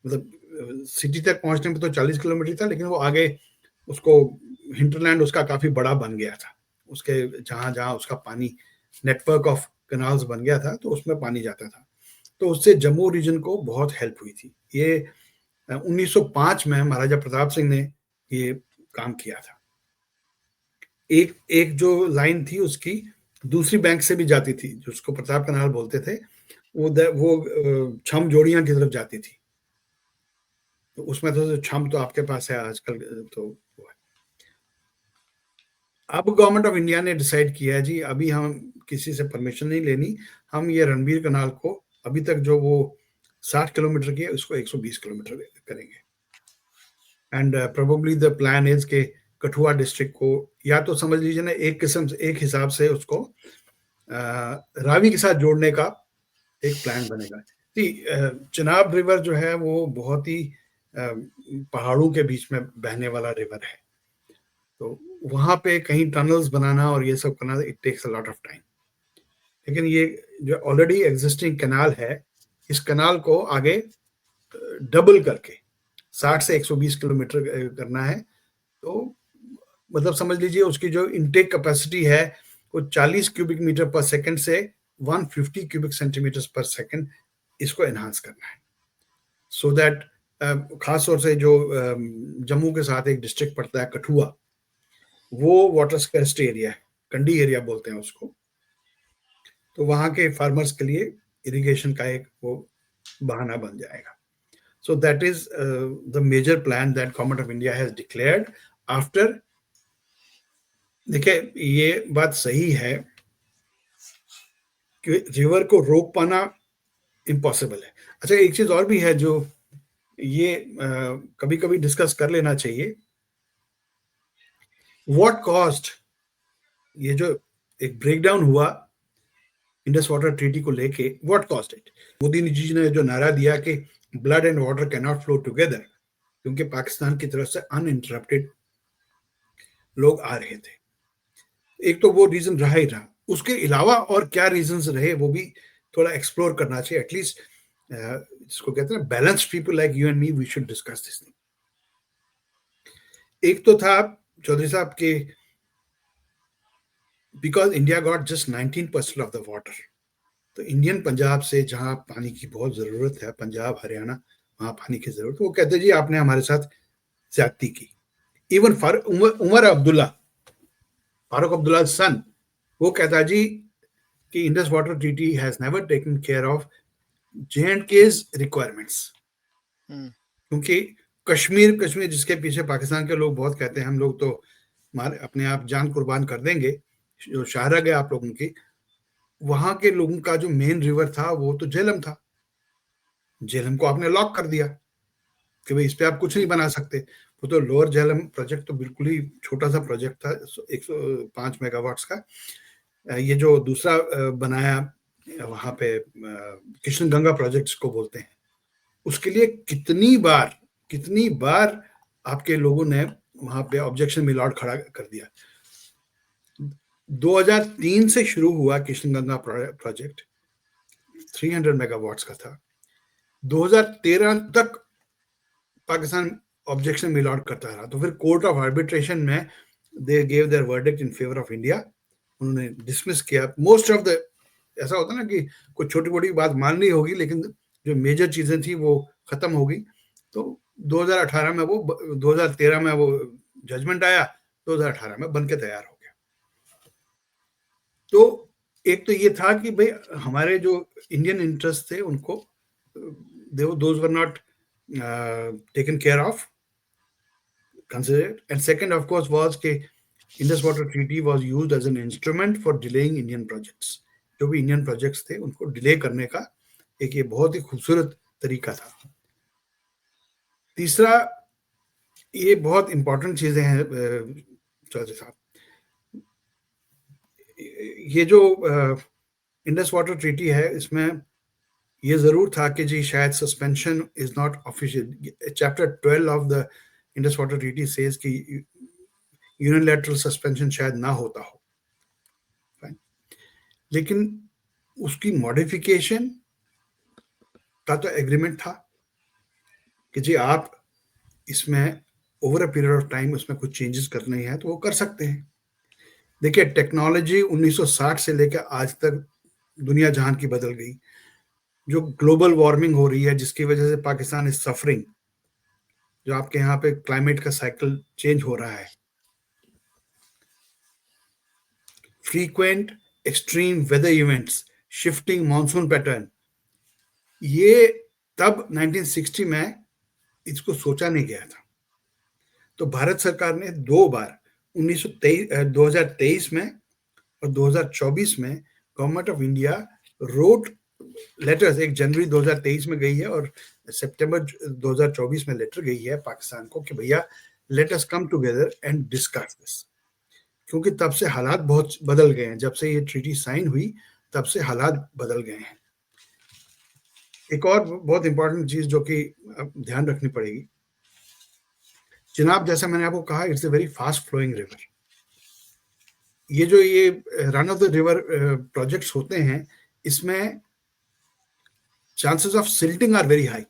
मतलब सिटी तक पहुंचने में तो 40 किलोमीटर था, लेकिन वो आगे उसको हिंटरलैंड उसका काफी बड़ा बन गया था, उसके जहां जहां उसका पानी नेटवर्क ऑफ कनाल्स बन गया था, तो उसमें पानी जाता था, तो उससे जम्मू रीजन को बहुत हेल्प हुई थी। ये 1905 में महाराजा प्रताप सिंह ने ये काम किया था। एक एक जो लाइन थी उसकी दूसरी बैंक से भी जाती थी, जिसको प्रताप कनाल बोलते थे, वो छम जोड़ियां की तरफ जाती थी। तो उसमें तो छम तो आपके पास है आजकल, तो वो है। अब गवर्नमेंट ऑफ इंडिया ने डिसाइड किया है जी, अभी हम किसी से परमिशन नहीं लेनी, हम ये रणबीर कनाल को अभी तक जो वो 60 किलोमीटर की है उसको 120 किलोमीटर करेंगे। And probably the plan is के कठुआ डिस्ट्रिक्ट को, या तो समझ लीजिए ना, एक किस्म से, एक हिसाब से उसको रावी के साथ जोड़ने का एक प्लान बनेगा। चिनाब रिवर जो है वो बहुत ही पहाड़ों के बीच में बहने वाला रिवर है, तो वहां पे कहीं टनल्स बनाना और ये सब करना, it takes a lot of time. लेकिन ये जो ऑलरेडी एग्जिस्टिंग कैनाल है, इस कैनाल को आगे डबल करके 60 से 120 किलोमीटर करना है, तो मतलब समझ लीजिए उसकी जो इनटेक कैपेसिटी है वो 40 क्यूबिक मीटर पर सेकंड से 150 क्यूबिक सेंटीमीटर पर सेकंड इसको एनहांस करना है, सो दैट खास तौर से जो जम्मू के साथ एक डिस्ट्रिक्ट पड़ता है कठुआ, वो वाटर स्कैर्सिटी एरिया है, कंडी एरिया बोलते हैं उसको, तो वहां के फार्मर्स के लिए इरिगेशन का एक वो बहाना बन जाएगा। So that is the major plan that government of India has declared after. देखिए, ये बात सही है कि रिवर को रोक पाना इम्पॉसिबल है। अच्छा, एक चीज और भी है जो ये कभी कभी डिस्कस कर लेना चाहिए, व्हाट कॉस्ट, ये जो एक ब्रेकडाउन हुआ इंडस वाटर ट्रीटी को लेके, what cost it. Modi ji ने जो नारा दिया कि blood and water can not flow together, क्योंकि पाकिस्तान की तरफ से अनइंटरप्टेड लोग आ रहे थे, एक तो वो रीजन रहा ही रहा, उसके अलावा और क्या रीजंस रहे वो भी थोड़ा एक्सप्लोर करना चाहिए। एटलीस्ट जिसको कहते हैं balanced people like you and me, we should discuss this thing. एक तो था चौधरी साहब के, because India got just 19% of the water, तो इंडियन पंजाब से जहां पानी की बहुत जरूरत है, पंजाब हरियाणा, वहां पानी की जरूरत, वो कहते जी आपने हमारे साथ ज्यादती की। इवन उमर अब्दुल्ला, फारूक अब्दुल्ला सन, वो कहता जी कि Indus water treaty has never taken care of J&K's requirements, क्योंकि कश्मीर कश्मीर जिसके पीछे पाकिस्तान के लोग बहुत कहते हैं हम लोग तो अपने आप जान कुर्बान कर देंगे, जो शाहरग है आप लोगों की, वहां के लोगों का जो मेन रिवर था वो तो झेलम था। झेलम को आपने लॉक कर दिया कि भाई इस पे आप कुछ नहीं बना सकते। वो तो लोअर झेलम प्रोजेक्ट तो बिल्कुल ही छोटा सा प्रोजेक्ट था, 105 मेगावाट्स का। ये जो दूसरा बनाया वहां पे कृष्ण गंगा प्रोजेक्ट्स को बोलते हैं, उसके लिए कितनी बार आपके लोगों ने वहां पे ऑब्जेक्शन मिलॉट खड़ा कर दिया। 2003 से शुरू हुआ कृष्ण गंगा प्रोजेक्ट, 300 मेगावाट्स का था। 2013 तक पाकिस्तान ऑब्जेक्शन मिलॉट करता रहा, तो फिर कोर्ट ऑफ आर्बिट्रेशन में they gave there verdict in favour of India, उन्होंने डिसमिस किया मोस्ट ऑफ द। ऐसा होता ना कि कुछ छोटी मोटी बात मान ली होगी, लेकिन जो मेजर चीजें थी वो खत्म हो गई। तो 2018 में वो 2013 में वो जजमेंट आया, 2018 में बन के तैयार हो गया। तो एक तो ये था कि भाई हमारे जो इंडियन इंटरेस्ट थे उनको those were not taken care of, considered, and second of course was कि Indus Water Treaty was used as an instrument for delaying Indian projects, जो भी इंडियन प्रोजेक्ट्स थे उनको डिले करने का एक ये बहुत ही खूबसूरत तरीका था। तीसरा, ये बहुत इंपॉर्टेंट चीजें हैं चौधरी साहब, ये जो इंडस वाटर ट्रीटी है इसमें ये जरूर था कि जी शायद suspension is not official. Chapter 12 of the Indus water treaty says कि यूनिलैटरल सस्पेंशन शायद ना होता हो, लेकिन उसकी मॉडिफिकेशन का तो एग्रीमेंट था कि जी आप इसमें over a period of time उसमें कुछ चेंजेस करने हैं तो वो कर सकते हैं। देखिए, टेक्नोलॉजी 1960 से लेकर आज तक दुनिया जहान की बदल गई। जो ग्लोबल वार्मिंग हो रही है जिसकी वजह से पाकिस्तान इज सफरिंग, जो आपके यहाँ पे क्लाइमेट का साइकिल चेंज हो रहा है, frequent extreme weather events, shifting monsoon pattern, ये तब 1960 में इसको सोचा नहीं गया था। तो भारत सरकार ने 2 बार 2023 में और 2024 में government of India road letters, एक जनवरी 2023 में गई है और सितंबर 2024 में लेटर गई है पाकिस्तान को कि भैया let us come together and discuss this, क्योंकि तब से हालात बहुत बदल गए हैं। जब से ये ट्रीटी साइन हुई तब से हालात बदल गए हैं। एक और बहुत इंपॉर्टेंट चीज जो कि ध्यान रखनी पड़ेगी, चिनाब जैसा मैंने आपको कहा, it's a very fast flowing river. ये run of the river projects होते हैं, इसमें chances of silting are very high.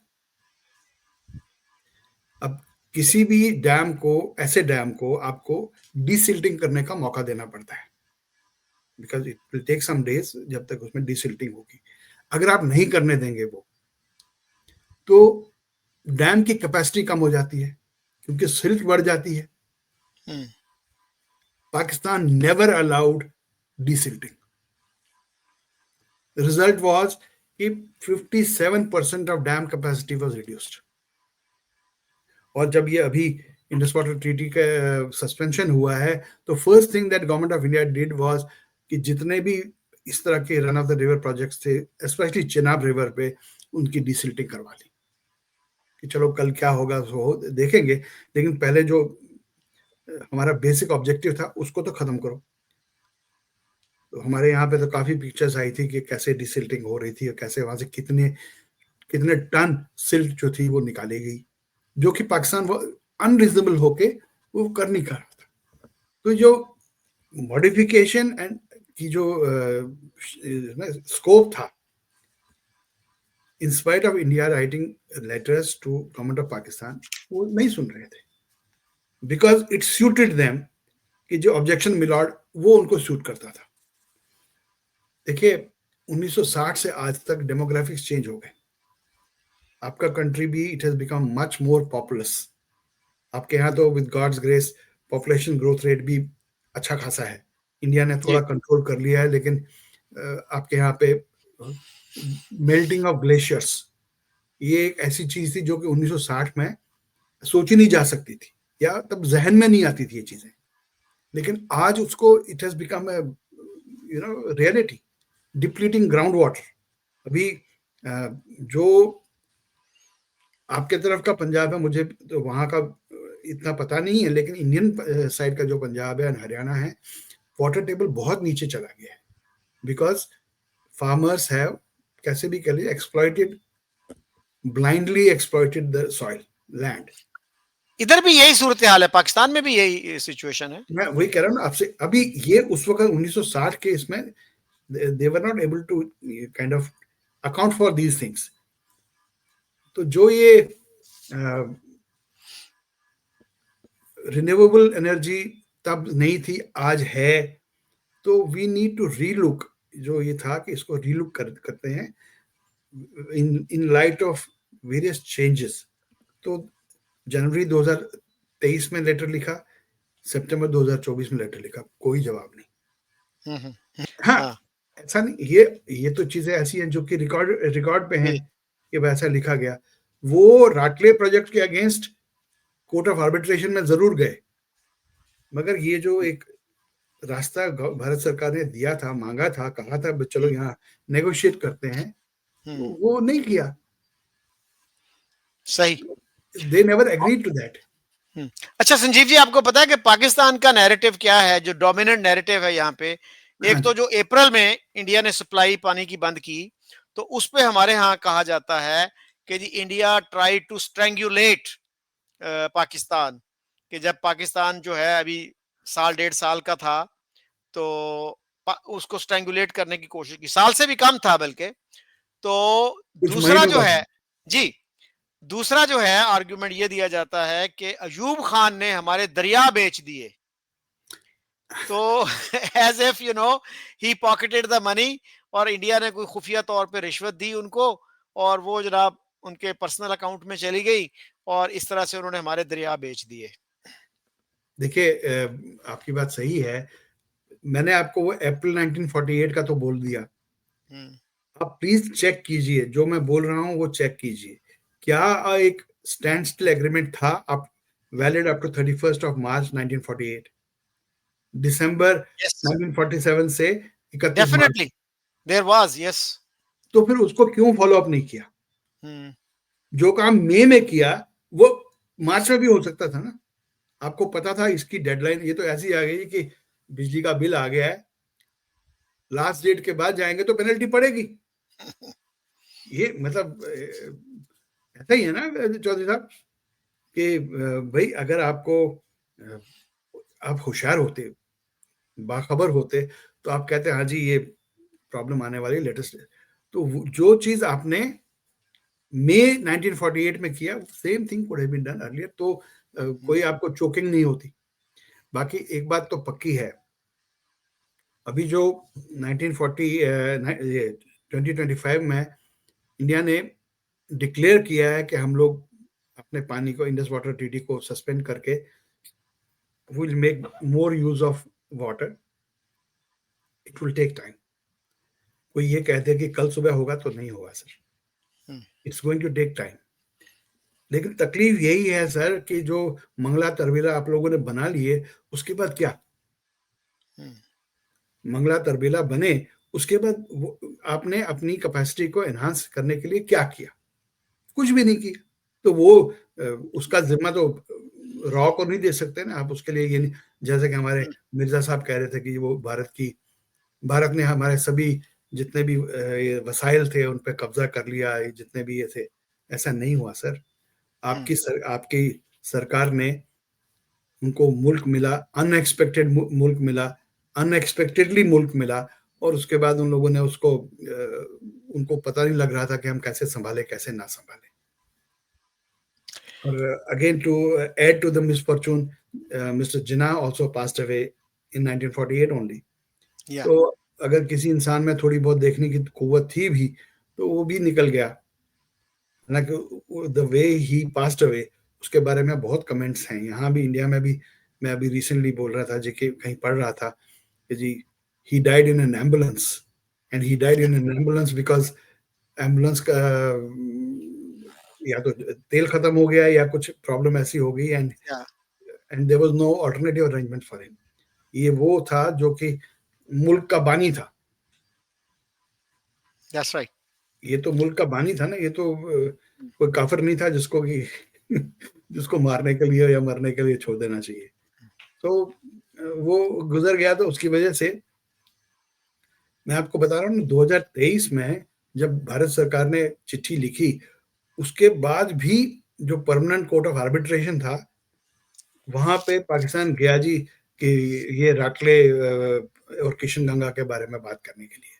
अब किसी भी डैम को, ऐसे डैम को आपको डीसिल्टिंग करने का मौका देना पड़ता है, because it will take some days जब तक उसमें डीसिल्टिंग होगी। अगर आप नहीं करने देंगे वो, तो डैम की कैपेसिटी कम हो जाती है क्योंकि सिल्ट बढ़ जाती है। Pakistan never allowed desilting. Result was कि 57% of dam capacity was reduced. और जब ये अभी इंडस वाटर ट्रीटी का सस्पेंशन हुआ है, तो first thing that government of India did was कि जितने भी इस तरह के run of the river projects थे, स्पेशली चिनाब रिवर पे, उनकी डीसिल्टिंग करवा ली कि चलो कल क्या होगा सो देखेंगे, लेकिन पहले जो हमारा बेसिक ऑब्जेक्टिव था उसको तो खत्म करो। तो हमारे यहाँ पे तो काफी पिक्चर्स आई थी कि कैसे डिसिल्टिंग हो रही थी और कैसे वहां से कितने कितने टन सिल्ट जो थी वो निकाली गई, जो कि पाकिस्तान वो अनरीजनेबल होके वो कर नहीं कर रहा था। तो जो मॉडिफिकेशन एंड की जो स्कोप था, in spite of India writing letters to government of Pakistan, वो नहीं सुन रहे थे, बिकॉज इट सूटेड देम कि जो ऑब्जेक्शन मिलॉर्ड वो उनको सूट करता था। देखिए 1960 से आज तक डेमोग्राफिक्स चेंज हो गए। आपका कंट्री भी it has become much more populous. आपके यहाँ तो with God's grace population growth rate भी अच्छा खासा है। इंडिया ने थोड़ा कंट्रोल कर लिया है, लेकिन आपके यहाँ पे मेल्टिंग ऑफ ग्लेशियर्स, ये एक ऐसी चीज थी जो कि 1960 में सोची नहीं जा सकती थी या तब जहन में नहीं आती थी ये चीजें, लेकिन आज उसको it has become reality. Depleting ground water, अभी जो आपके तरफ का पंजाब है, मुझे तो वहां का इतना पता नहीं है, लेकिन इंडियन साइड का जो पंजाब है, हरियाणा है, वाटर टेबल बहुत नीचे चला गया है, बिकॉज फार्मर्स हैव, कैसे भी कह लीजिए, exploited, blindly exploited the soil, land. इधर भी यही सूरत हाल है, पाकिस्तान में भी यही सिचुएशन है। मैं वही कह रहा हूँ ना आपसे, अभी ये उस वक्त 1960 के इसमें they were not able to kind of account for these things. तो जो ये रिन्यूएबल एनर्जी तब नहीं थी, आज है, तो वी नीड टू रीलुक। जो ये था कि इसको रीलुक करते हैं in light of various changes. तो जनवरी 2023 में लेटर लिखा, सितंबर 2024 में लेटर लिखा, कोई जवाब नहीं। हाँ, ऐसा नहीं, ये तो चीजें ऐसी हैं जो कि रिकॉर्ड पे हैं कि वैसा लिखा गया। वो राटले प्रोजेक्ट के अगेंस्ट कोर्ट ऑफ आर्बिट्रेशन में जरूर गए, मगर ये जो एक रास्ता भारत सरकार ने दिया था, मांगा था, कहा था चलो यहाँ नेगोशिएट करते हैं, वो नहीं किया। सही, they never agreed to that. अच्छा संजीव जी, आपको पता है कि पाकिस्तान का नैरेटिव क्या है, जो डोमिनेंट नैरेटिव है यहाँ पे? एक तो जो अप्रैल में इंडिया ने सप्लाई पानी की बंद की, तो उस पे हमारे यहाँ कहा जाता है कि जी इंडिया ट्राई टू स्ट्रेंगुलेट पाकिस्तान, कि जब पाकिस्तान जो है अभी 1.5 साल का था, तो उसको स्ट्रेंगुलेट करने की कोशिश की, साल से भी कम था बल्कि। तो दूसरा जो है जी, दूसरा जो है आर्गुमेंट ये दिया जाता है कि अयूब खान ने हमारे दरिया बेच दिए, तो as if you know he pocketed the money, और इंडिया ने कोई खुफिया तौर पे रिश्वत दी उनको, और वो जनाब उनके पर्सनल अकाउंट में चली गई, और इस तरह से उन्होंने हमारे दरिया बेच दिए। देखिए आपकी बात सही है। मैंने आपको वो अप्रैल 1948 का तो बोल दिया। हम्म, आप प्लीज चेक कीजिए, जो मैं बोल रहा हूँ वो चेक कीजिए। क्या एक स्टैंड स्टिल एग्रीमेंट था, आप वैलिड अप टू 31 मार्च 1948, दिसंबर यस 1947 से 31 मार्च। Definitely there was, yes. तो फिर उसको क्यों फॉलो अप नहीं किया? हम्म, जो काम मई में किया वो मार्च में भी हो सकता था ना। आपको पता था इसकी डेडलाइन, ये तो ऐसी आ गई कि बिजली का बिल आ गया है, लास्ट डेट के बाद जाएंगे तो पेनल्टी पड़ेगी। ये मतलब ऐसा ही है ना चौधरी साहब, कि भाई अगर आपको आप होशियार होते, बाखबर होते, तो आप कहते हाँ जी ये प्रॉब्लम आने वाली लेटेस्ट। तो जो चीज आपने मई 1948 में किया, same thing could have been done earlier, तो कोई आपको चोकिंग नहीं होती। बाकी एक बात तो पक्की है, अभी जो 1940 ये 2025 में इंडिया ने डिक्लेयर किया है कि हम लोग अपने पानी को, इंडस वाटर ट्रीटी को सस्पेंड करके will make more use of water, it will take time. कोई ये कहते हैं कि कल सुबह होगा, तो नहीं होगा sir, it's going to take time. लेकिन तकलीफ यही है सर कि जो मंगला तरबेला आप लोगों ने बना लिए, उसके बाद क्या? मंगला तरबेला बने, उसके बाद आपने अपनी कैपेसिटी को एनहांस करने के लिए क्या किया? कुछ भी नहीं किया। तो वो उसका जिम्मा तो रॉ को नहीं दे सकते ना आप, उसके लिए ये नहीं, जैसे कि हमारे मिर्जा साहब कह रहे थे कि वो भारत ने हमारे सभी जितने भी ये वसाइल थे उन पे कब्जा कर लिया, जितने भी ये थे। ऐसा नहीं हुआ सर। आपकी सरकार ने, उनको मुल्क मिला, अनएक्सपेक्टेड मुल्क मिला, अनएक्सपेक्टेडली मुल्क मिला, और उसके बाद उन लोगों ने उसको उनको पता नहीं लग रहा था कि हम कैसे संभाले कैसे ना संभाले। और again to add to the misfortune, Mister Jinnah also passed away in 1948 only. या तो अगर किसी इंसान में थोड़ी बहुत देखने की कुव्वत थी भी, तो वो भी निकल गया। हालांकि the way he passed away, उसके बारे में बहुत कमेंट्स हैं यहाँ भी, इंडिया में भी। मैं अभी रिसेंटली बोल रहा था जी, कि कहीं पढ़ रहा था कि जी he died in an ambulance, and he died in an ambulance because ambulance का या तो तेल खत्म हो गया या कुछ प्रॉब्लम ऐसी हो गई, एंड या there was no alternative arrangement for him. ये वो था जो कि मुल्क का बानी था। That's right. ये तो मुल्क का बानी था ना, ये तो कोई काफिर नहीं था जिसको कि जिसको मारने के लिए या मरने के लिए छोड़ देना चाहिए। तो वो गुजर गया, तो उसकी वजह से मैं आपको बता रहा हूँ 2023 में जब भारत सरकार ने चिट्ठी लिखी, उसके बाद भी जो परमानेंट कोर्ट ऑफ आर्बिट्रेशन था, वहां पे पाकिस्तान गया जी, कि ये राटले और किशन गंगा के बारे में बात करने के लिए।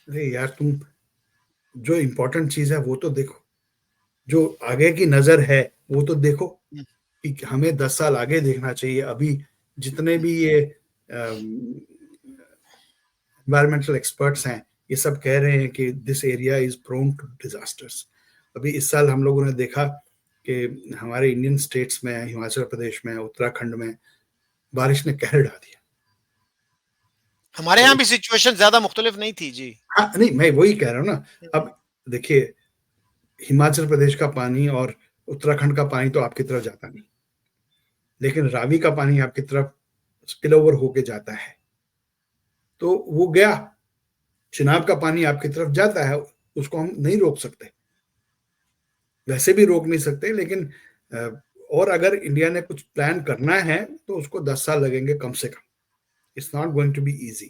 अरे यार, तुम जो इम्पोर्टेंट चीज है वो तो देखो, जो आगे की नजर है वो तो देखो, कि हमें 10 साल आगे देखना चाहिए। अभी जितने भी ये एनवायरमेंटल एक्सपर्ट्स हैं, ये सब कह रहे हैं कि this area is prone to disasters. अभी इस साल हम लोगों ने देखा कि हमारे इंडियन स्टेट्स में, हिमाचल प्रदेश में, उत्तराखंड में बारिश ने कहर ढा दिया। हमारे यहाँ भी सिचुएशन ज्यादा मुख्तलिफ नहीं थी जी। हाँ, नहीं, मैं वही कह रहा हूँ ना। अब देखिए, हिमाचल प्रदेश का पानी और उत्तराखंड का पानी तो आपकी तरफ जाता नहीं, लेकिन रावी का पानी आपकी तरफ स्पिल ओवर होके जाता है, तो वो गया। चिनाब का पानी आपकी तरफ जाता है, उसको हम नहीं रोक सकते, वैसे भी रोक नहीं सकते, लेकिन और अगर इंडिया ने कुछ प्लान करना है तो उसको 10 साल लगेंगे कम से कम। It's not going to be easy.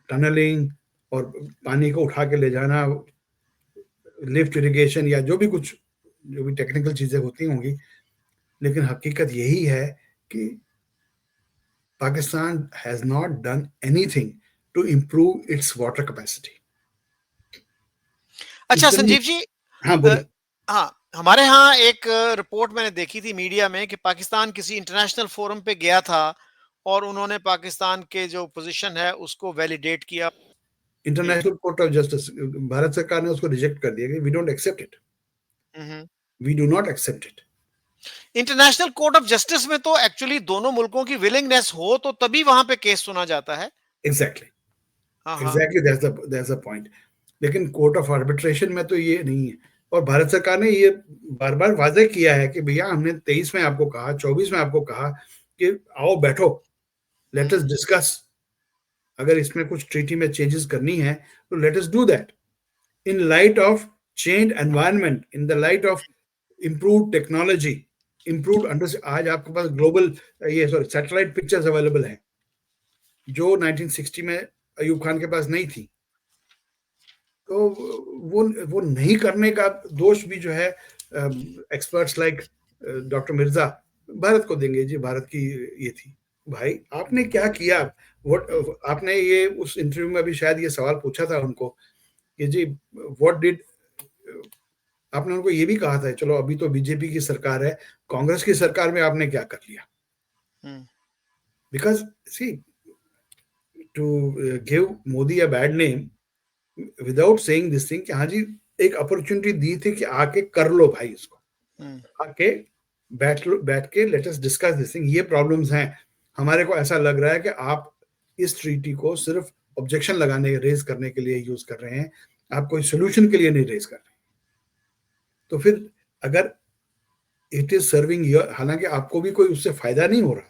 Tunneling और पानी को उठा के ले जाना, लिफ्ट इरिगेशन या जो भी कुछ, जो भी टेक्निकल चीजें होती होंगी, लेकिन हकीकत यही है कि Pakistan has not done anything to improve its water capacity. अच्छा इतनी, संजीव जी, हाँ अ, बोलिए। हाँ, हमारे यहाँ एक रिपोर्ट मैंने देखी थी मीडिया में कि पाकिस्तान किसी इंटरनेशनल फोरम पे गया था और उन्होंने पाकिस्तान के जो पोजीशन है उसको वैलिडेट किया। International court of justice, Bharat सरकार ने उसको रिजेक्ट कर दिया कि we don't accept it, we do not accept it. International court of justice में तो एक्चुअली दोनों मुल्कों की विलिंगनेस हो तो तभी वहां पे केस सुना जाता है। एग्जैक्टली, हाँ हाँ। Exactly, that's the point. लेकिन कोर्ट ऑफ आर्बिट्रेशन में तो ये नहीं है। और भारत सरकार ने ये बार बार वाजे किया है कि भैया हमने 23 में आपको कहा, 24 में आपको कहा कि आओ बैठो, लेट अस डिस्कस, अगर इसमें कुछ ट्रीटी में चेंजेस करनी है तो let us do that in light of change environment, in the light of improve technology, improve under. आज आपके पास ग्लोबल ये सॉरी सैटेलाइट पिक्चर्स अवेलेबल हैं जो 1960 में अयूब खान के पास नहीं थी। तो वो नहीं करने का दोष भी जो है experts like doctor Mirza Bharat को देंगे, जी भारत की ये थी। भाई आपने क्या किया? आपने ये उस इंटरव्यू में भी शायद ये सवाल पूछा था उनको कि जी व्हाट डिड, आपने उनको ये भी कहा था चलो अभी तो बीजेपी की सरकार है, कांग्रेस की सरकार में आपने क्या कर लिया? Because see to give Modi a bad name without saying this thing कि हाँ जी एक अपॉर्चुनिटी दी थी कि आके कर लो भाई इसको, आके बैठ के let us discuss this thing, ये प्रॉब्लम्स हैं। हमारे को ऐसा लग रहा है कि आप इस ट्रीटी को सिर्फ ऑब्जेक्शन लगाने रेज करने के लिए यूज कर रहे हैं, आप कोई सोल्यूशन के लिए नहीं रेज कर रहे। तो फिर अगर इट इज सर्विंग योर, हालांकि आपको भी कोई उससे फायदा नहीं हो रहा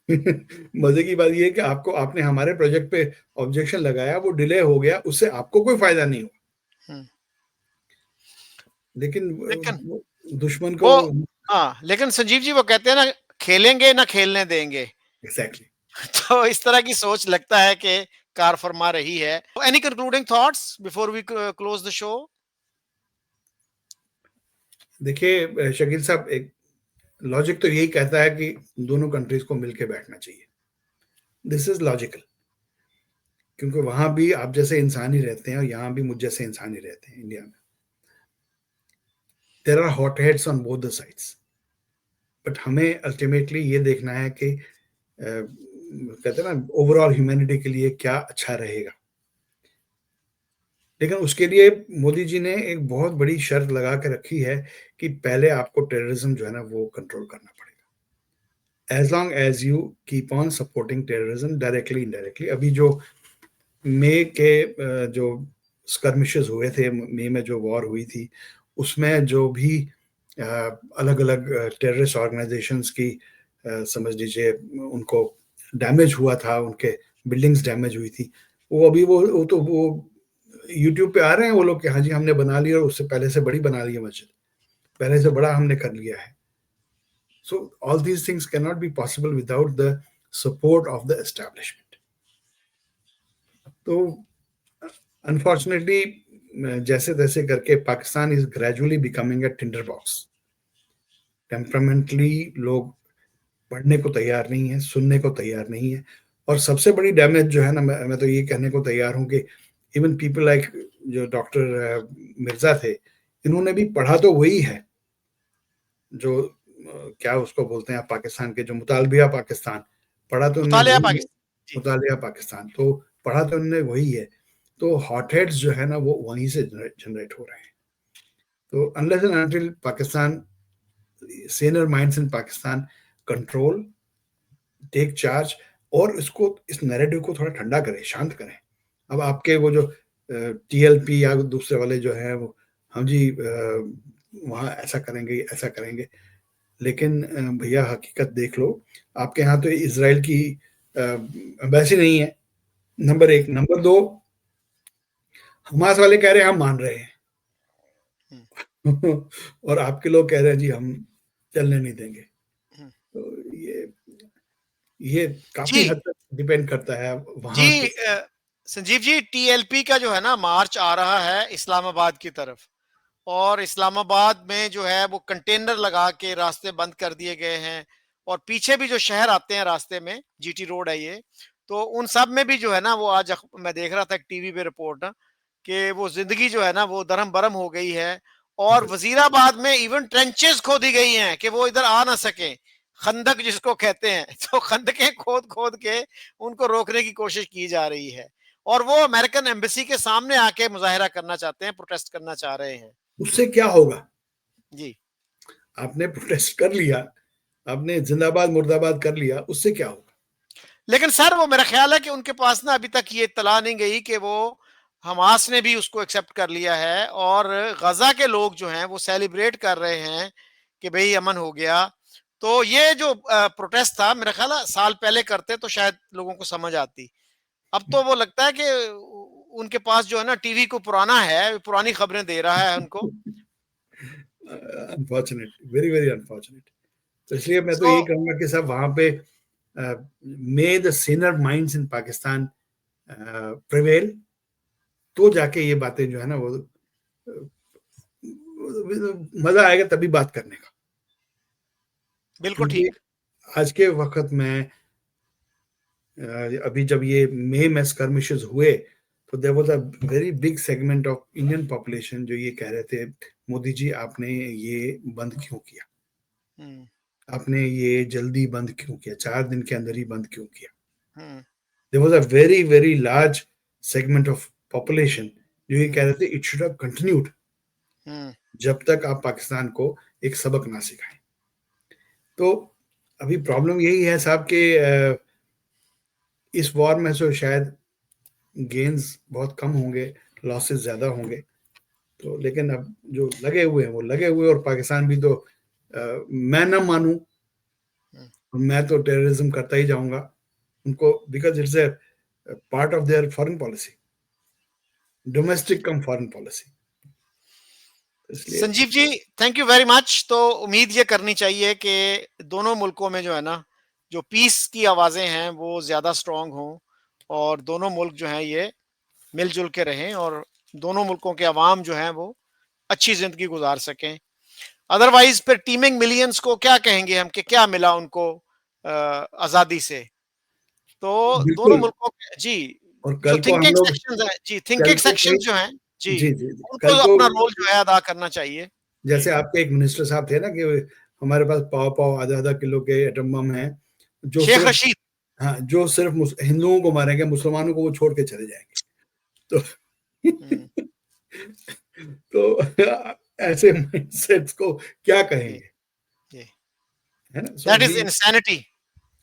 मजे की बात यह है कि आपको, आपने हमारे प्रोजेक्ट पे ऑब्जेक्शन लगाया, वो डिले हो गया, उससे आपको कोई फायदा नहीं हुआ, लेकिन लेकिन दुश्मन वो, को। हाँ लेकिन संजीव जी वो कहते हैं ना, खेलेंगे ना खेलने देंगे। एग्जैक्टली। तो इस तरह की सोच लगता है कि कार फरमा रही है। Any concluding thoughts before we close the show? देखिए शकील साहब, एक लॉजिक तो यही कहता है कि दोनों कंट्रीज को मिलकर बैठना चाहिए, दिस इज लॉजिकल, क्योंकि वहां भी आप जैसे इंसान ही रहते हैं और यहाँ भी मुझ जैसे इंसान ही रहते हैं इंडिया में। There are hot heads on both the sides, but हमें अल्टीमेटली ये देखना है कि कहते हैं ना ओवरऑल ह्यूमैनिटी के लिए क्या अच्छा रहेगा। लेकिन उसके लिए मोदी जी ने एक बहुत बड़ी शर्त लगा के रखी है कि पहले आपको टेररिज्म जो है ना वो कंट्रोल करना पड़ेगा, as long as you keep on supporting terrorism directly indirectly. अभी जो मई के जो स्कर्मिशेस हुए थे, मई में जो वॉर हुई थी, उसमें जो भी अलग अलग टेररिस्ट ऑर्गेनाइजेशंस की समझ लीजिए उनको डैमेज हुआ था, उनके बिल्डिंग्स डैमेज हुई थी, वो अभी वो तो वो यूट्यूब पे आ रहे हैं वो लोग कि हाँ जी हमने बना लिया, और उससे पहले से बड़ी बना ली है मस्जिद, पहले से बड़ा हमने कर लिया है। So all these things can not be possible without the support of the establishment. तो अनफॉर्चुनेटली जैसे तैसे करके Pakistan is gradually becoming a Tinder box. Temperamentally लोग पढ़ने को तैयार नहीं है, सुनने को तैयार नहीं है, और सबसे बड़ी डैमेज जो है ना, मैं तो ये कहने को तैयार हूँ कि इवन पीपल लाइक जो डॉक्टर मिर्जा थे, इन्होंने भी पढ़ा तो वही है जो क्या उसको बोलते हैं पाकिस्तान के, जो मुतालबिया पाकिस्तान, पढ़ा तो उन्होंने मुतालिया वही है, पाकिस्तान। मुतालिया पाकिस्तान, तो पढ़ा तो उन्होंने वही है। तो हॉट हेड्स जो है ना वो वहीं से जनरेट हो रहे हैं। तो unless and until Pakistan, saner minds in Pakistan control, take charge, और इसको, इस नैरेटिव को थोड़ा ठंडा करें, शांत करें। अब आपके वो जो टीएलपी या दूसरे वाले जो है वो, हम जी वहाँ ऐसा करेंगे ऐसा करेंगे, लेकिन भैया हकीकत देख लो, आपके यहाँ तो इसराइल की एम्बेसी नहीं है, नंबर एक। नंबर दो, हमास वाले कह रहे हैं हम मान रहे हैं और आपके लोग कह रहे हैं जी हम चलने नहीं देंगे। तो ये काफी जी हद तक डिपेंड करता है वहां जी के। संजीव जी, टीएलपी का जो है ना मार्च आ रहा है इस्लामाबाद की तरफ, और इस्लामाबाद में जो है वो कंटेनर लगा के रास्ते बंद कर दिए गए हैं, और पीछे भी जो शहर आते हैं रास्ते में, जीटी रोड है ये, तो उन सब में भी जो है ना वो आज मैं देख रहा था एक टीवी पे रिपोर्ट कि वो जिंदगी जो है ना वो दरम बरम हो गई है। और वजीराबाद में इवन ट्रेंचेस खोदी गई हैं कि वो इधर आ ना सके, खंदक जिसको कहते हैं, तो खंदकें खोद खोद के उनको रोकने की कोशिश की जा रही है, और वो अमेरिकन एम्बेसी के सामने आके मुजाहिरा करना चाहते हैं, प्रोटेस्ट करना चाह रहे हैं। उससे क्या होगा? जी। आपने प्रोटेस्ट कर लिया, आपने जिंदाबाद मुर्दाबाद कर लिया, उससे क्या होगा? लेकिन सर वो मेरा ख्याल है कि उनके पास ना अभी तक ये इत्तला नहीं गई कि वो हमास ने भी उसको एक्सेप्ट कर लिया है, और गजा के लोग जो हैं वो सेलिब्रेट कर रहे हैं कि भाई अमन हो गया। तो ये जो प्रोटेस्ट था, मेरा ख्याल है साल पहले करते तो शायद लोगों को समझ आती। अब तो वो लगता है कि उनके पास जो है ना टीवी को पुराना है, पुरानी खबरें दे रहा है उनको। Unfortunate, very very unfortunate. तो इसलिए मैं तो सो यही कहूंगा कि साहब वहां पे मे the Sinner minds in Pakistan prevail, तो जाके ये बातें जो है ना वो मजा आएगा तभी बात करने का। बिल्कुल क्योंकि ठीक। आज के वक्त में अभी जब ये मे में skirmishes हुए, तो there was a very big segment of Indian population जो ये कह रहे थे, मोदी जी आपने ये बंद क्यों किया, हम्म। आपने ये जल्दी बंद क्यों किया, 4 दिन के अंदर ही बंद क्यों किया। Hmm. There was a very very large segment of population जो ये कह हम्म। रहे थे it should have continued, hmm. जब तक आप पाकिस्तान को एक सबक ना सिखाएं। तो अभी प्रॉब्लम यही है साहब कि इस वॉर में तो शायद गेन्स बहुत कम होंगे, लॉसेस ज्यादा होंगे। तो लेकिन अब जो लगे हुए हैं वो लगे हुए, और पाकिस्तान भी तो मैं न मानूं, हम्म। मैं तो टेररिज्म करता ही जाऊंगा उनको, because it's a part of their foreign policy, domestic come foreign policy, इसलिए। Sanjeev ji, thank you very much. तो उम्मीद ये करनी चाहिए कि दोनों मुल्कों में जो है ना, जो पीस की आवाजें हैं वो ज्यादा स्ट्रांग हों, और दोनों मुल्क जो हैं ये मिलजुल के रहें, और दोनों मुल्कों के अवाम जो हैं वो अच्छी जिंदगी गुजार सकें। अदरवाइज फिर टीमिंग मिलियंस को क्या कहेंगे हम कि क्या मिला उनको आजादी से। तो दोनों बिल्कुल। मुल्कों के जी, और जो कल को हम थिंकिंग लोग, सेक्शंस हैं जी, कल थिंकिंग को सेक्शंस कई, जो हैं जी, जी जी जी, उनको कल को अपना रोल जो है अदा करना चाहिए। जी। जैसे आपके एक मिनिस्टर साहब थे ना कि हमारे पास पाव पाव आधा आधा किलो के एटम बम हैं, जो शेख सिर्फ, रशीद। हाँ, जो सिर्फ हिंदुओं को मारेंगे, मुसलमानों को वो छोड़ के चले जाएंगे। तो हम्म। तो ऐसे माइंडसेट्स को क्या जी। कहेंगे, जी। है ना? सो that is he, insanity.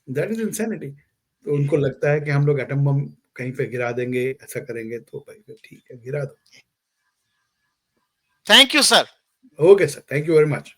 That is insanity. तो जी। उनको लगता है कि हम लोग एटम बम कहीं पे गिरा देंगे, ऐसा करेंगे, तो भाई फिर ठीक है, गिरा दो। Thank you sir. Okay sir, thank you very much.